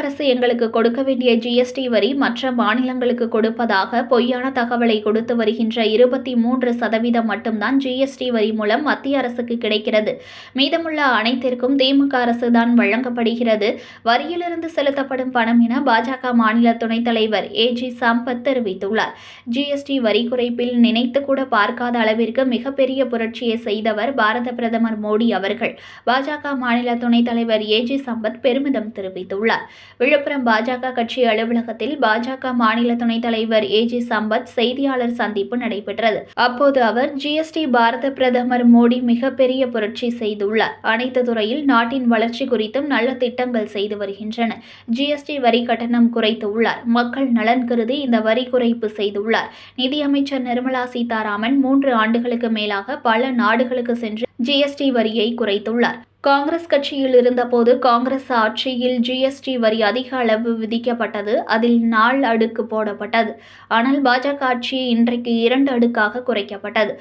அரசு எங்களுக்கு கொடுக்க வேண்டிய ஜிஎஸ்டி வரி மற்ற மாநிலங்களுக்கு கொடுப்பதாக பொய்யான தகவலை கொடுத்து வருகின்ற 23% மட்டும்தான் ஜிஎஸ்டி வரி மூலம் மத்திய அரசுக்கு கிடைக்கிறது. மீதமுள்ள அனைத்திற்கும் திமுக அரசு தான் வழங்கப்படுகிறது. வரியிலிருந்து செலுத்தப்படும் பணம் என பாஜக மாநில துணைத் தலைவர் ஏஜி சம்பத் தெரிவித்துள்ளார். ஜிஎஸ்டி வரி குறைப்பில் நினைத்து கூட பார்க்காத அளவிற்கு மிகப்பெரிய புரட்சியை செய்தவர் பாரத பிரதமர் மோடி அவர்கள். பாஜக மாநில துணைத் தலைவர் ஏஜி சம்பத் பெருமிதம் தெரிவித்துள்ளார். விழுப்புரம் பாஜக கட்சி அலுவலகத்தில் பாஜக மாநில துணைத் தலைவர் ஏஜி சம்பத் செய்தியாளர் சந்திப்பு நடைபெற்றது. அப்போது அவர் ஜிஎஸ்டி பாரத பிரதமர் மோடி மிகப்பெரிய புரட்சி செய்துள்ளார். அனைத்து துறையில் நாட்டின் வளர்ச்சி குறித்தும் நல்ல திட்டங்கள் செய்து வருகின்றன. ஜிஎஸ்டி வரி கட்டணம் குறைத்துள்ளார். மக்கள் நலன் கருதி இந்த வரி குறைப்பு செய்துள்ளார். நிதியமைச்சர் நிர்மலா சீதாராமன் 3 ஆண்டுகளுக்கு மேலாக பல நாடுகளுக்கு சென்று ஜிஎஸ்டி வரியை குறைத்துள்ளார். காங்கிரஸ் கட்சியில் இருந்தபோது காங்கிரஸ் ஆட்சியில் ஜிஎஸ்டி வரி அதிக அளவு விதிக்கப்பட்டது. அதில் 4 அடுக்கு போடப்பட்டது. ஆனால் பாஜக ஆட்சி இன்றைக்கு 2 அடுக்காக குறைக்கப்பட்டது.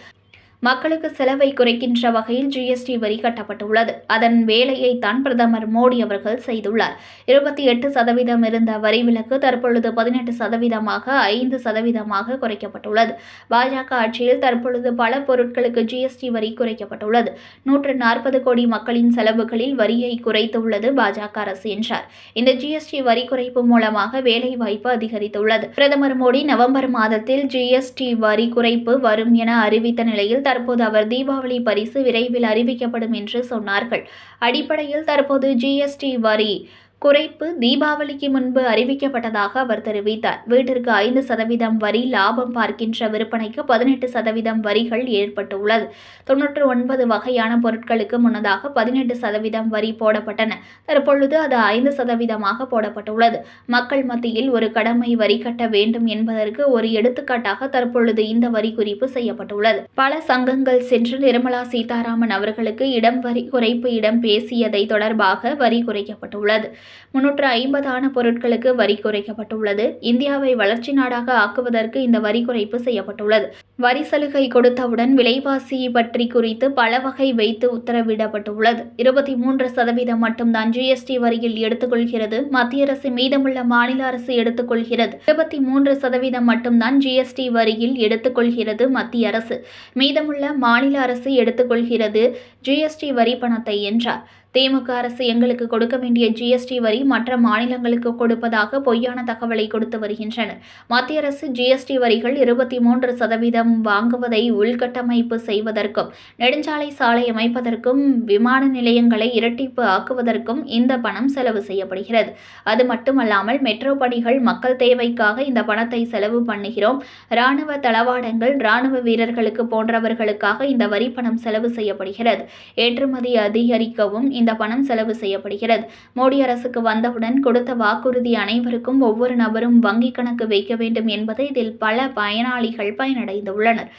மக்களுக்கு செலவை குறைக்கின்ற வகையில் ஜிஎஸ்டி வரி கட்டப்பட்டுள்ளது. அதன் வேலையைத்தான் பிரதமர் மோடி அவர்கள் செய்துள்ளார். 28% இருந்த வரி விலக்கு தற்பொழுது 18%, 5% குறைக்கப்பட்டுள்ளது. பாஜக ஆட்சியில் தற்பொழுது பல பொருட்களுக்கு ஜிஎஸ்டி வரி குறைக்கப்பட்டுள்ளது. 140 கோடி மக்களின் செலவுகளில் வரியை குறைத்துள்ளது பாஜக அரசு என்றார். இந்த ஜிஎஸ்டி வரி குறைப்பு மூலமாக வேலைவாய்ப்பு அதிகரித்துள்ளது. பிரதமர் மோடி நவம்பர் மாதத்தில் ஜிஎஸ்டி வரி குறைப்பு வரும் என அறிவித்த நிலையில் தற்போது அவர் தீபாவளி பரிசு விரைவில் அறிவிக்கப்படும் என்று சொன்னார்கள். அடிப்படையில் தற்போது ஜிஎஸ்டி வரி குறைப்பு தீபாவளிக்கு முன்பு அறிவிக்கப்பட்டதாக அவர் தெரிவித்தார். வீட்டிற்கு 5% வரி, லாபம் பார்க்கின்ற விற்பனைக்கு 18% வரிகள் ஏற்பட்டுள்ளது. 99 வகையான பொருட்களுக்கு முன்னதாக 18% வரி போடப்பட்டன. தற்பொழுது அது 5% போடப்பட்டுள்ளது. மக்கள் மத்தியில் ஒரு கடமை வரி கட்ட வேண்டும் என்பதற்கு ஒரு எடுத்துக்காட்டாக தற்பொழுது இந்த வரி குறிப்பு செய்யப்பட்டுள்ளது. பல சங்கங்கள் சென்று நிர்மலா சீதாராமன் அவர்களுக்கு வரி குறைப்பு பேசியதை தொடர்பாக வரி குறைக்கப்பட்டுள்ளது. 350 பொருட்களுக்கு வரி குறைக்கப்பட்டுள்ளது. இந்தியாவை வளர்ச்சி நாடாக ஆக்குவதற்கு இந்த வரி குறைப்பு செய்யப்பட்டுள்ளது. வரி சலுகை கொடுத்தவுடன் விலைவாசி பற்றி குறித்து பல வகை வைத்து உத்தரவிடப்பட்டுள்ளது. 23% மட்டும்தான் ஜிஎஸ்டி வரியில் எடுத்துக்கொள்கிறது மத்திய அரசு. மீதமுள்ள மாநில அரசு எடுத்துக்கொள்கிறது. 23% மட்டும்தான் ஜிஎஸ்டி வரியில் எடுத்துக்கொள்கிறது மத்திய அரசு. மீதமுள்ள மாநில அரசு எடுத்துக்கொள்கிறது ஜிஎஸ்டி வரி பணத்தை என்றார். திமுக அரசு எங்களுக்கு கொடுக்க வேண்டிய ஜிஎஸ்டி வரி மற்ற மாநிலங்களுக்கு கொடுப்பதாக பொய்யான தகவலை கொடுத்து வருகின்றனர். மத்திய அரசு ஜிஎஸ்டி வரிகள் 23% வாங்குவதை உள்கட்டமைப்பு செய்வதற்கும், நெடுஞ்சாலை சாலை அமைப்பதற்கும், விமான நிலையங்களை இரட்டிப்பு ஆக்குவதற்கும் இந்த பணம் செலவு செய்யப்படுகிறது. அது மட்டுமல்லாமல் மெட்ரோ பணிகள், மக்கள் தேவைக்காக இந்த பணத்தை செலவு பண்ணுகிறோம். இராணுவ தளவாடங்கள், இராணுவ வீரர்களுக்கு போன்றவர்களுக்காக இந்த வரி பணம் செலவு செய்யப்படுகிறது. ஏற்றுமதி அதிகரிக்கவும் இந்த பணம் செலவு செய்யப்படுகிறது. மோடி அரசுக்கு வந்தவுடன் கொடுத்த வாக்குறுதி அனைவருக்கும் ஒவ்வொரு நபரும் வங்கிக் கணக்கு வைக்க வேண்டும் என்பது இதில் பல பயனாளிகள் பயனடைந்துள்ளனர்.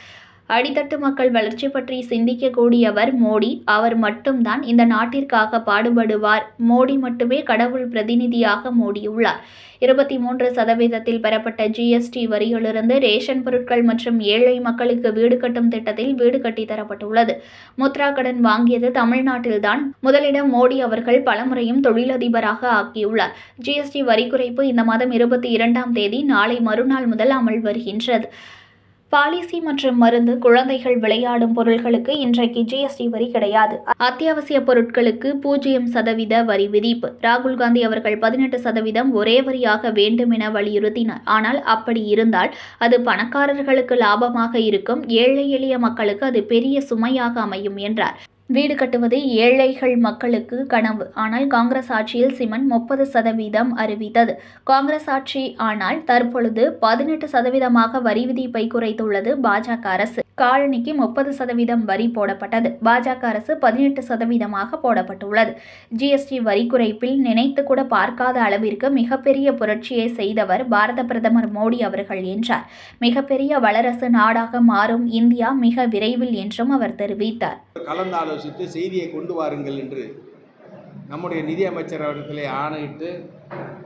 அடித்தட்டு மக்கள் வளர்ச்சி பற்றி சிந்திக்கக்கூடியவர் மோடி. அவர் மட்டும்தான் இந்த நாட்டிற்காக பாடுபடுவார். மோடி மட்டுமே கடவுள் பிரதிநிதியாக மோடியுள்ளார். 23% பெறப்பட்ட ஜிஎஸ்டி வரியிலிருந்து ரேஷன் பொருட்கள் மற்றும் ஏழை மக்களுக்கு வீடு கட்டும் திட்டத்தில் வீடு கட்டித்தரப்பட்டுள்ளது. முத்ரா கடன் வாங்கியது தமிழ்நாட்டில்தான் முதலிடம். மோடி அவர்கள் பலமுறையும் தொழிலதிபராக ஆக்கியுள்ளார். ஜிஎஸ்டி வரி குறைப்பு இந்த மாதம் 22ஆம் தேதி நாளை மறுநாள் முதல் அமல் வருகின்றது. பாலிசி மற்றும் மருந்து, குழந்தைகள் விளையாடும் பொருட்களுக்கு இன்றைக்கு ஜிஎஸ்டி வரி கிடையாது. அத்தியாவசிய பொருட்களுக்கு 0% வரி விதிப்பு. ராகுல் காந்தி அவர்கள் 18% ஒரே வரியாக வேண்டும் என வலியுறுத்தினார். ஆனால் அப்படி இருந்தால் அது பணக்காரர்களுக்கு லாபமாக இருக்கும், ஏழை எளிய மக்களுக்கு அது பெரிய சுமையாக அமையும் என்றார். வீடு கட்டுவது ஏழைகள் மக்களுக்கு கனவு. ஆனால் காங்கிரஸ் ஆட்சியில் சிமெண்ட் 30% அறிவித்தது காங்கிரஸ் ஆட்சி. ஆனால் தற்பொழுது 18% வரி விதிப்பை குறைத்துள்ளது பாஜக அரசு. காலனிக்கு 30% வரி போடப்பட்டது. பாஜக அரசு 18% போடப்பட்டுள்ளது. ஜிஎஸ்டி வரி குறைப்பில் நினைத்து கூட பார்க்காத அளவிற்கு மிகப்பெரிய புரட்சியை செய்தவர் பாரத பிரதமர் மோடி அவர்கள் என்றார். மிகப்பெரிய வல்லரசு நாடாக மாறும் இந்தியா மிக விரைவில் என்றும் அவர் தெரிவித்தார். கலந்தாலோசித்து செய்தியை கொண்டு வாருங்கள் என்று நம்முடைய நிதியமைச்சர் அவர்களை ஆணையிட்டு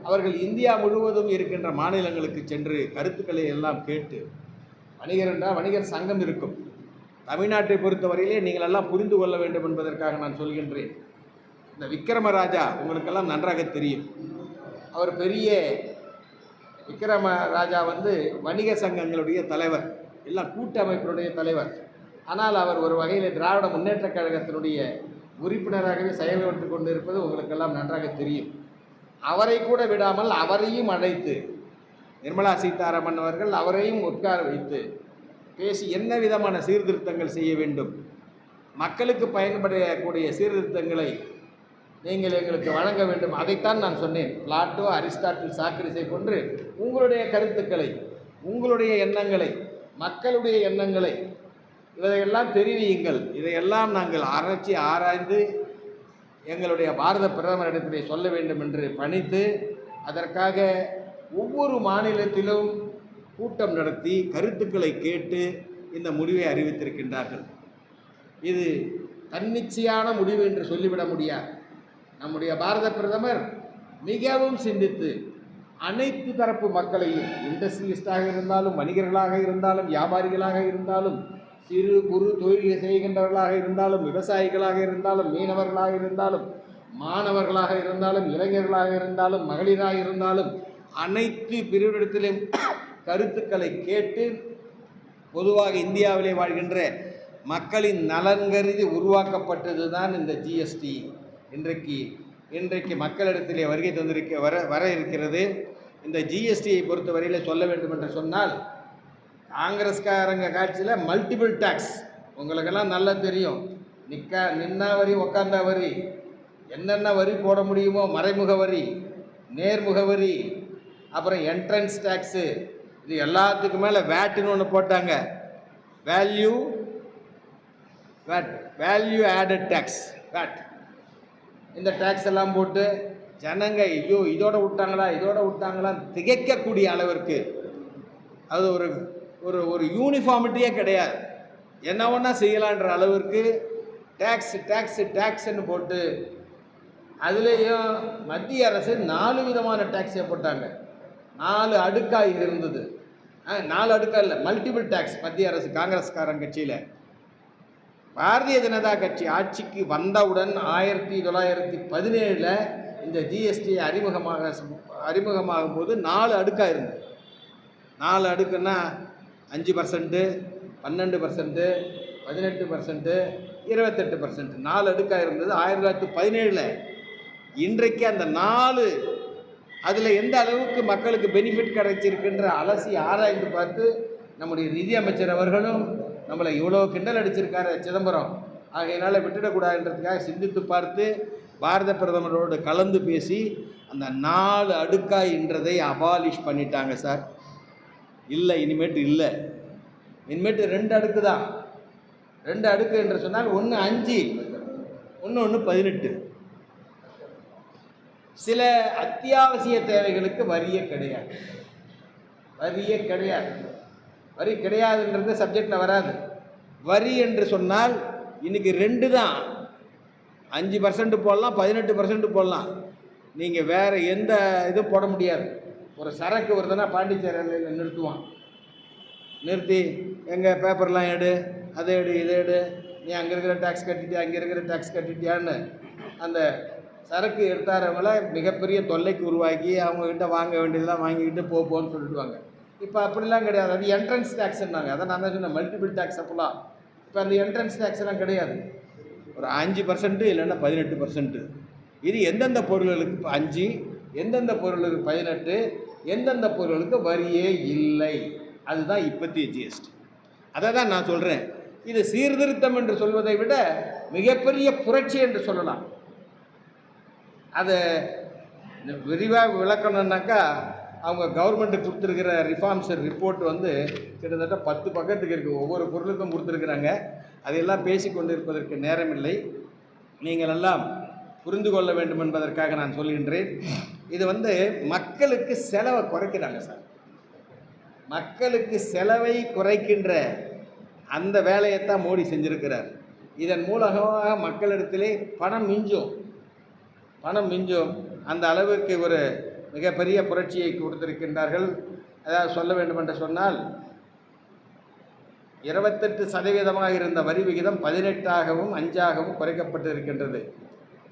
அவர்கள் இந்தியா முழுவதும் இருக்கின்ற மாநிலங்களுக்கு சென்று கருத்துக்களை எல்லாம் கேட்டு, வணிகர் என்றால் வணிகர் சங்கம் இருக்கும். தமிழ்நாட்டை பொறுத்தவரையிலே நீங்கள் எல்லாம் புரிந்து கொள்ள வேண்டும் என்பதற்காக நான் சொல்கின்றேன். இந்த விக்ரமராஜா உங்களுக்கெல்லாம் நன்றாக தெரியும். அவர் பெரிய விக்ரம ராஜா வந்து வணிக சங்கங்களுடைய தலைவர், எல்லாம் கூட்டமைப்பினுடைய தலைவர். ஆனால் அவர் ஒரு வகையில் திராவிட முன்னேற்றக் கழகத்தினுடைய உறுப்பினராகவே செயல்பட்டு கொண்டு இருப்பது உங்களுக்கெல்லாம் நன்றாக தெரியும். அவரை கூட விடாமல் அவரையும் அழைத்து, நிர்மலா சீதாராமன் அவர்கள் அவரையும் உட்கார வைத்து பேசி என்ன விதமான சீர்திருத்தங்கள் செய்ய வேண்டும், மக்களுக்கு பயன்படக்கூடிய சீர்திருத்தங்களை நீங்கள் எங்களுக்கு வழங்க வேண்டும். அதைத்தான் நான் சொன்னேன். பிளாட்டோ, அரிஸ்டாட்டில், சாக்ரீஸை போன்று உங்களுடைய கருத்துக்களை, உங்களுடைய எண்ணங்களை, மக்களுடைய எண்ணங்களை இதையெல்லாம் தெரிவியுங்கள். இதையெல்லாம் நாங்கள் ஆராய்ந்து எங்களுடைய பாரத பிரதமரிடத்திலே சொல்ல வேண்டும் என்று பணித்து, அதற்காக ஒவ்வொரு மாநிலத்திலும் கூட்டம் நடத்தி கருத்துக்களை கேட்டு இந்த முடிவை அறிவித்திருக்கின்றார்கள். இது தன்னிச்சையான முடிவு என்று சொல்லிவிட முடியாது. நம்முடைய பாரத பிரதமர் மிகவும் சிந்தித்து அனைத்து தரப்பு மக்களையும், இண்டஸ்ட்ரியலிஸ்டாக இருந்தாலும், வணிகர்களாக இருந்தாலும், வியாபாரிகளாக இருந்தாலும், சிறு குறு தொழில் செய்கின்றவர்களாக இருந்தாலும், விவசாயிகளாக இருந்தாலும், மீனவர்களாக இருந்தாலும், மாணவர்களாக இருந்தாலும், இளைஞர்களாக இருந்தாலும், மகளிராக இருந்தாலும், அனைத்து பிரிவிடத்திலும் கருத்துக்களை கேட்டு பொதுவாக இந்தியாவிலே வாழ்கின்ற மக்களின் நலன் கருதி உருவாக்கப்பட்டது தான் இந்த ஜிஎஸ்டி. இன்றைக்கு மக்களிடத்திலே வருகை வர இருக்கிறது. இந்த ஜிஎஸ்டியை பொறுத்தவரையில் சொல்ல வேண்டும் என்று சொன்னால், காங்கிரஸ்காரங்க காட்சியில் மல்டிபிள் டேக்ஸ் உங்களுக்கெல்லாம் நல்லா தெரியும். நின்னா வரி, உக்காந்தா வரி, என்னென்ன வரி போட முடியுமோ, மறைமுக வரி, நேர்முக வரி, அப்புறம் என்ட்ரன்ஸ் டேக்ஸு, இது எல்லாத்துக்கு மேலே வேட்டுன்னு ஒன்று போட்டாங்க. Value added tax, VAT. இந்த டேக்ஸ் எல்லாம் போட்டு ஜனங்க ஐயோ இதோட விட்டாங்களா திகைக்கக்கூடிய அளவிற்கு, அது ஒரு யூனிஃபார்மிட்டியே கிடையாது, என்ன ஒன்றா செய்யலான்ற அளவிற்கு டேக்ஸ்ன்னு போட்டு, அதுலேயும் மத்திய அரசு 4 விதமான டேக்ஸை போட்டாங்க. 4 அடுக்காக இருந்தது. 4 அடுக்காக இல்லை, மல்டிபிள் டேக்ஸ். மத்திய அரசு காங்கிரஸ்காரன் கட்சியில். பாரதிய ஜனதா கட்சி ஆட்சிக்கு வந்தவுடன் 1917 இந்த ஜிஎஸ்டி அறிமுகமாகும் போது 4 அடுக்காக இருந்தது. 4 அடுக்குன்னா 5%, 12%, 18%, 28%, 4 அடுக்காக இருந்தது 1917. இன்றைக்கு அந்த 4 அதில் எந்த அளவுக்கு மக்களுக்கு பெனிஃபிட் கிடைச்சிருக்குன்ற அலசி ஆராய்ந்து பார்த்து நம்முடைய நிதியமைச்சர் அவர்களும் நம்மளை இவ்வளோ கிண்டல் அடிச்சிருக்காரு சிதம்பரம், ஆகையினால் விட்டுடக்கூடாதுன்றதுக்காக சிந்தித்து பார்த்து பாரத பிரதமரோடு கலந்து பேசி அந்த 4 அடுக்காய் என்றதை அபாலிஷ் பண்ணிட்டாங்க சார். இல்லை, இனிமேட்டு 2 அடுக்கு தான். 2 அடுக்கு என்று சொன்னால் 1 5, 1 18. சில அத்தியாவசிய தேவைகளுக்கு வரியே கிடையாது. வரி கிடையாதுன்றது சப்ஜெக்டில் வராது. வரி என்று சொன்னால் இன்றைக்கி 2 தான். 5% போடலாம், 18% போடலாம். நீங்கள் வேறு எந்த இதுவும் போட முடியாது. ஒரு சரக்கு வருதுன்னா பாண்டிச்சேரியில் நிறுத்தி எங்கள் பேப்பர்லாம் எடு, அதை எடு, இதை எடு, நீ அங்கே இருக்கிற டேக்ஸ் கட்டிட்டியா, அங்கே இருக்கிற டேக்ஸ் கட்டிட்டியான்னு அந்த சரக்கு எடுத்தாரவங்கள மிகப்பெரிய தொல்லைக்கு உருவாக்கி அவங்கக்கிட்ட வாங்க வேண்டியதெல்லாம் வாங்கிக்கிட்டு போன்னு சொல்லிடுவாங்க. இப்போ அப்படிலாம் கிடையாது. அது என்ட்ரன்ஸ் டேக்ஸ்ன்னாங்க. அதை நான் தான் சொன்னேன், மல்டிபிள் டேக்ஸ் அப்போலாம். இப்போ அந்த என்ட்ரன்ஸ் டேக்ஸ்லாம் கிடையாது. ஒரு 5% இல்லைன்னா 18%. இது எந்தெந்த பொருள்களுக்கு 5, எந்தெந்த பொருளுக்கு 18, எந்தெந்த பொருளுக்கு வரியே இல்லை. அதுதான் இப்போத்திய ஜிஎஸ்டி. அதை தான் நான் சொல்கிறேன். இது சீர்திருத்தம் என்று சொல்வதை விட மிகப்பெரிய புரட்சி என்று சொல்லலாம். அதை விரிவாக விளக்கணுன்னாக்கா, அவங்க கவர்மெண்ட்டுக்கு கொடுத்துருக்கிற ரிஃபார்ம்ஸ் ரிப்போர்ட் வந்து கிட்டத்தட்ட 10 பக்கத்துக்கு இருக்குது. ஒவ்வொரு பொருளுக்கும் கொடுத்துருக்குறாங்க. அதையெல்லாம் பேசி கொண்டு இருப்பதற்கு நேரமில்லை. நீங்கள் எல்லாம் புரிந்து கொள்ள வேண்டும் என்பதற்காக நான் சொல்கின்றேன். இது வந்து மக்களுக்கு செலவை குறைக்கிறாங்க சார். மக்களுக்கு செலவை குறைக்கின்ற அந்த வேலையைத்தான் மோடி செஞ்சுருக்கிறார். இதன் மூலமாக மக்களிடத்திலே பணம் மிஞ்சும். அந்த அளவிற்கு ஒரு மிகப்பெரிய புரட்சியை கொடுத்திருக்கின்றார்கள். அதாவது சொல்ல வேண்டும் என்று சொன்னால், 28% இருந்த வரி விகிதம் 18ஆகவும் 5ஆகவும் குறைக்கப்பட்டு இருக்கின்றது.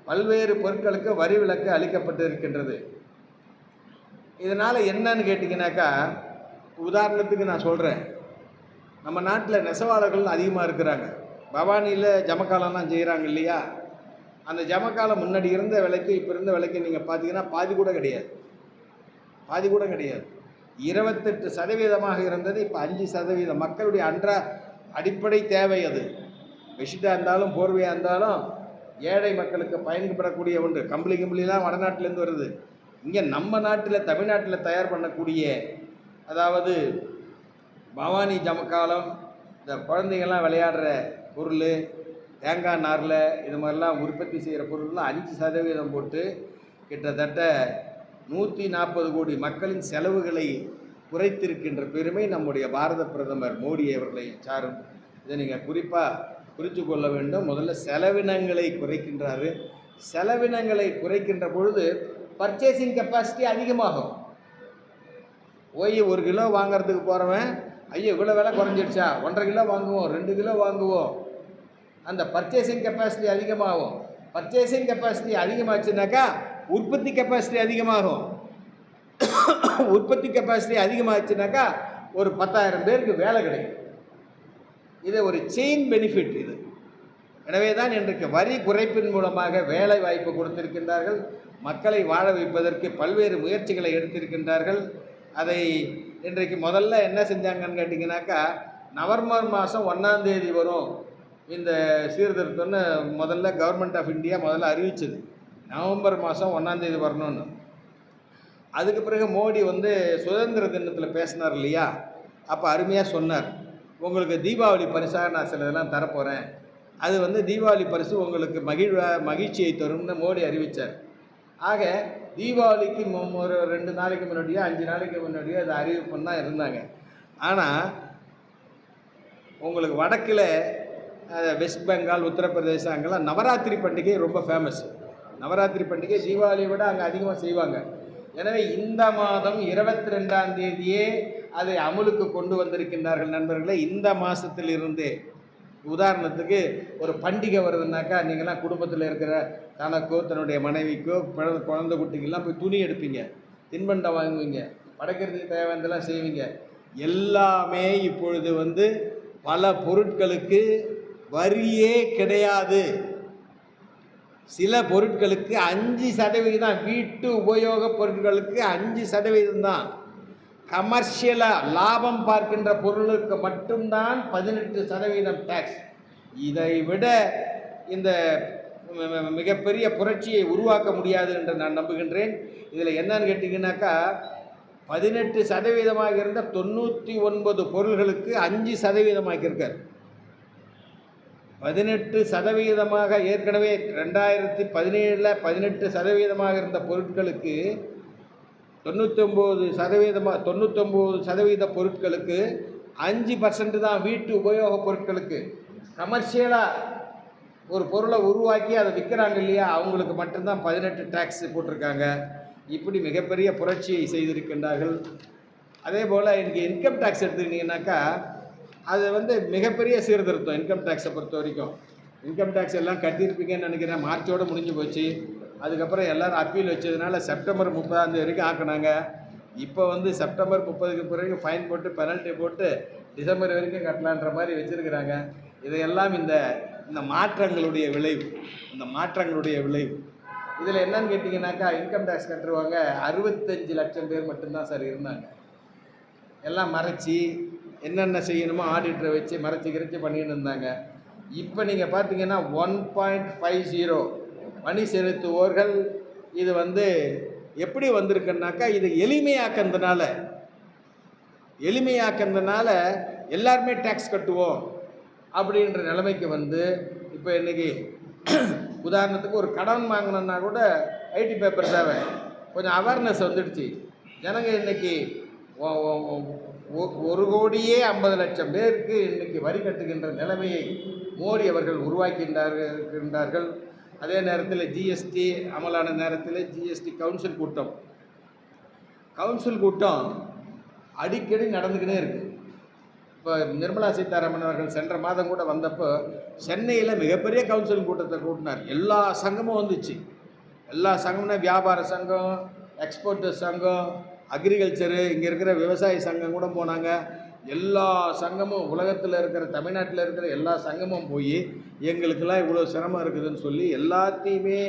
பல்வேறு பொருட்களுக்கு வரி விலக்கு அளிக்கப்பட்டு இருக்கின்றது. இதனால் என்னன்னு கேட்டிங்கனாக்கா, உதாரணத்துக்கு நான் சொல்கிறேன், நம்ம நாட்டில் நெசவாளர்கள் அதிகமாக இருக்கிறாங்க. பவானியில் ஜமக்காலம்லாம் செய்கிறாங்க இல்லையா, அந்த ஜமக்காலம் முன்னாடி இருந்த விலைக்கு இப்போ இருந்த விலைக்கு நீங்கள் பார்த்தீங்கன்னா பாதி கூட கிடையாது. 28% இருந்தது, இப்போ 5%. மக்களுடைய அடிப்படை தேவை அது. பெட்ஷீட்டாக இருந்தாலும் போர்வையாக இருந்தாலும் ஏழை மக்களுக்கு பயன்படக்கூடிய ஒன்று. கம்பளிலாம் வடநாட்டிலேருந்து வருது. இங்கே நம்ம நாட்டில் தமிழ்நாட்டில் தயார் பண்ணக்கூடிய, அதாவது பவானி ஜமக்காலம், இந்த குழந்தைங்கள்லாம் விளையாடுற பொருள், தேங்காய் நாரில் இது மாதிரிலாம் உற்பத்தி செய்கிற பொருள்லாம் 5% போட்டு கிட்டத்தட்ட 140 கோடி மக்களின் செலவுகளை குறைத்திருக்கின்ற பெருமை நம்முடைய பாரத பிரதமர் மோடி அவர்களை சாரும். இதை நீங்கள் குறிப்பாக குறித்து கொள்ள வேண்டும். முதல்ல செலவினங்களை குறைக்கின்றாரு. செலவினங்களை குறைக்கின்ற பொழுது பர்ச்சேசிங் கெப்பாசிட்டி அதிகமாகும். போய் 1 கிலோ வாங்கிறதுக்கு போகிறவன், ஐயோ இவ்வளோ விலை குறைஞ்சிடுச்சா, 1.5 கிலோ வாங்குவோம், 2 கிலோ வாங்குவோம். அந்த பர்ச்சேசிங் கெப்பாசிட்டி அதிகமாகும். பர்ச்சேசிங் கெப்பாசிட்டி அதிகமாச்சுனாக்கா உற்பத்தி கெப்பாசிட்டி அதிகமாகும். உற்பத்தி கெப்பாசிட்டி அதிகமாச்சுனாக்கா ஒரு 10,000 பேருக்கு வேலை கிடைக்கும். இது ஒரு செயின் பெனிஃபிட் இது. எனவே தான் இன்றைக்கு வரி குறைப்பின் மூலமாக வேலை வாய்ப்பு கொடுத்திருக்கின்றார்கள். மக்களை வாழ வைப்பதற்கு பல்வேறு முயற்சிகளை எடுத்திருக்கின்றார்கள். அதை இன்றைக்கு முதல்ல என்ன செஞ்சாங்கன்னு கேட்டிங்கனாக்கா, நவம்பர் மாதம் 1ஆம் தேதி வரும் இந்த சீர்திருத்தம்னு முதல்ல கவர்மெண்ட் ஆஃப் இந்தியா முதல்ல அறிவிச்சது. நவம்பர் மாதம் 1ஆம் தேதி வரணும்னு. அதுக்கு பிறகு மோடி சுதந்திர தினத்தில் பேசினார் இல்லையா, அப்போ அருமையாக சொன்னார், உங்களுக்கு தீபாவளி பரிசாக நான் சில இதெல்லாம் தரப்போகிறேன், அது தீபாவளி பரிசு உங்களுக்கு மகிழ்ச்சியை தரும்னு மோடி அறிவித்தார். ஆக தீபாவளிக்கு ஒரு 2 நாளைக்கு முன்னாடியோ 5 நாளைக்கு முன்னாடியோ அது அறிவிப்புன்னு தான் இருந்தாங்க. ஆனால் உங்களுக்கு வடக்கில் வெஸ்ட் பெங்கால், உத்தரப்பிரதேசம் அங்கெல்லாம் நவராத்திரி பண்டிகை ரொம்ப ஃபேமஸ். நவராத்திரி பண்டிகை தீபாவளியை விட அங்கே அதிகமாக செய்வாங்க. எனவே இந்த மாதம் 22ஆம் தேதியே அதை அமுலுக்கு கொண்டு வந்திருக்கின்றார்கள் நண்பர்களே. இந்த மாதத்தில் இருந்தே, உதாரணத்துக்கு ஒரு பண்டிகை வருதுன்னாக்கா, நீங்கள்லாம் குடும்பத்தில் இருக்கிற தனக்கோ தன்னுடைய மனைவிக்கோ குழந்தை குட்டிக்கெல்லாம் போய் துணி எடுப்பீங்க, தின்பண்டம் வாங்குவீங்க, படைக்கிறதுக்கு தேவையானதெல்லாம் செய்வீங்க. எல்லாமே இப்பொழுது பல பொருட்களுக்கு வரியே கிடையாது. சில பொருட்களுக்கு 5%, வீட்டு உபயோகப் பொருட்களுக்கு 5% தான். கமர்ஷியலாக லாபம் பார்க்கின்ற பொருளுக்கு மட்டும்தான் 18% டேக்ஸ். இதை விட இந்த மிகப்பெரிய புரட்சியை உருவாக்க முடியாது என்று நான் நம்புகின்றேன். இதில் என்னன்னு கேட்டிங்கனாக்கா, 18% இருந்த 99 பொருள்களுக்கு 5% ஆக்கியிருக்கார். 18% ஏற்கனவே 2017 18% இருந்த பொருட்களுக்கு 99% பொருட்களுக்கு 5% தான் வீட்டு உபயோகப் பொருட்களுக்கு. கமர்ஷியலாக ஒரு பொருளை உருவாக்கி அதை விற்கிறாங்க இல்லையா, அவங்களுக்கு மட்டும்தான் 18 டேக்ஸ் போட்டிருக்காங்க. இப்படி மிகப்பெரிய புரட்சியை செய்திருக்கின்றார்கள். அதே போல் இன்றைக்கி இன்கம் டேக்ஸ் எடுத்துக்கிட்டிங்கனாக்கா, அது மிகப்பெரிய சீர்திருத்தம். இன்கம் டேக்ஸை பொறுத்த வரைக்கும் இன்கம் டேக்ஸ் எல்லாம் கட்டியிருப்பீங்கன்னு நினைக்கிறேன். மார்ச்சோடு முடிஞ்சு போச்சு. அதுக்கப்புறம் எல்லோரும் அப்பீல் வச்சதுனால செப்டம்பர் 30ஆம் தேதி வரைக்கும் ஆக்கினாங்க. இப்போ செப்டம்பர் 30க்கு பிறகு ஃபைன் போட்டு பெனல்ட்டி போட்டு டிசம்பர் வரைக்கும் கட்டலான்ற மாதிரி வச்சுருக்கிறாங்க. இதையெல்லாம் இந்த மாற்றங்களுடைய விளைவு. இதில் என்னன்னு கேட்டிங்கனாக்கா, இன்கம் டேக்ஸ் கட்டுருவாங்க 65 லட்சம் பேர் மட்டும்தான் சார் இருந்தாங்க. எல்லாம் மறைச்சி என்னென்ன செய்யணுமோ ஆடிட்டரை வச்சு மறைச்சி பண்ணின்னு இருந்தாங்க. இப்போ நீங்கள் பார்த்தீங்கன்னா 1.50 வரி செலுத்துவோர்கள். இது எப்படி வந்திருக்குன்னாக்கா, இது எளிமையாக்கிறதுனால எல்லாருமே டேக்ஸ் கட்டுவோம் அப்படின்ற நிலைமைக்கு இப்போ இன்றைக்கி உதாரணத்துக்கு ஒரு கடன் வாங்கினோன்னா கூட ஐடி பேப்பர் தேவை. கொஞ்சம் அவேர்னஸ் வந்துடுச்சு. ஜனங்க இன்றைக்கி 1,50,00,000 பேருக்கு இன்றைக்கி வரி கட்டுகின்ற நிலைமையை மோடி அவர்கள் உருவாக்கின்றார்கள். அதே நேரத்தில் ஜிஎஸ்டி அமலான நேரத்தில் ஜிஎஸ்டி கவுன்சில் கூட்டம் அடிக்கடி நடந்துக்கினே இருக்குது. இப்போ நிர்மலா சீதாராமன் அவர்கள் சென்ற மாதம் கூட வந்தப்போ சென்னையில் மிகப்பெரிய கவுன்சில் கூட்டத்தை கூட்டினார். எல்லா சங்கமும் வந்துச்சு. எல்லா சங்கம்னா வியாபார சங்கம், எக்ஸ்போர்ட்டர் சங்கம், அக்ரிகல்ச்சரு, இங்கே இருக்கிற விவசாய சங்கம் கூட போனாங்க. எல்லா சங்கமும் உலகத்தில் இருக்கிற, தமிழ்நாட்டில் இருக்கிற எல்லா சங்கமும் போய் எங்களுக்கெல்லாம் இவ்வளோ சிரமம் இருக்குதுன்னு சொல்லி எல்லாத்தையுமே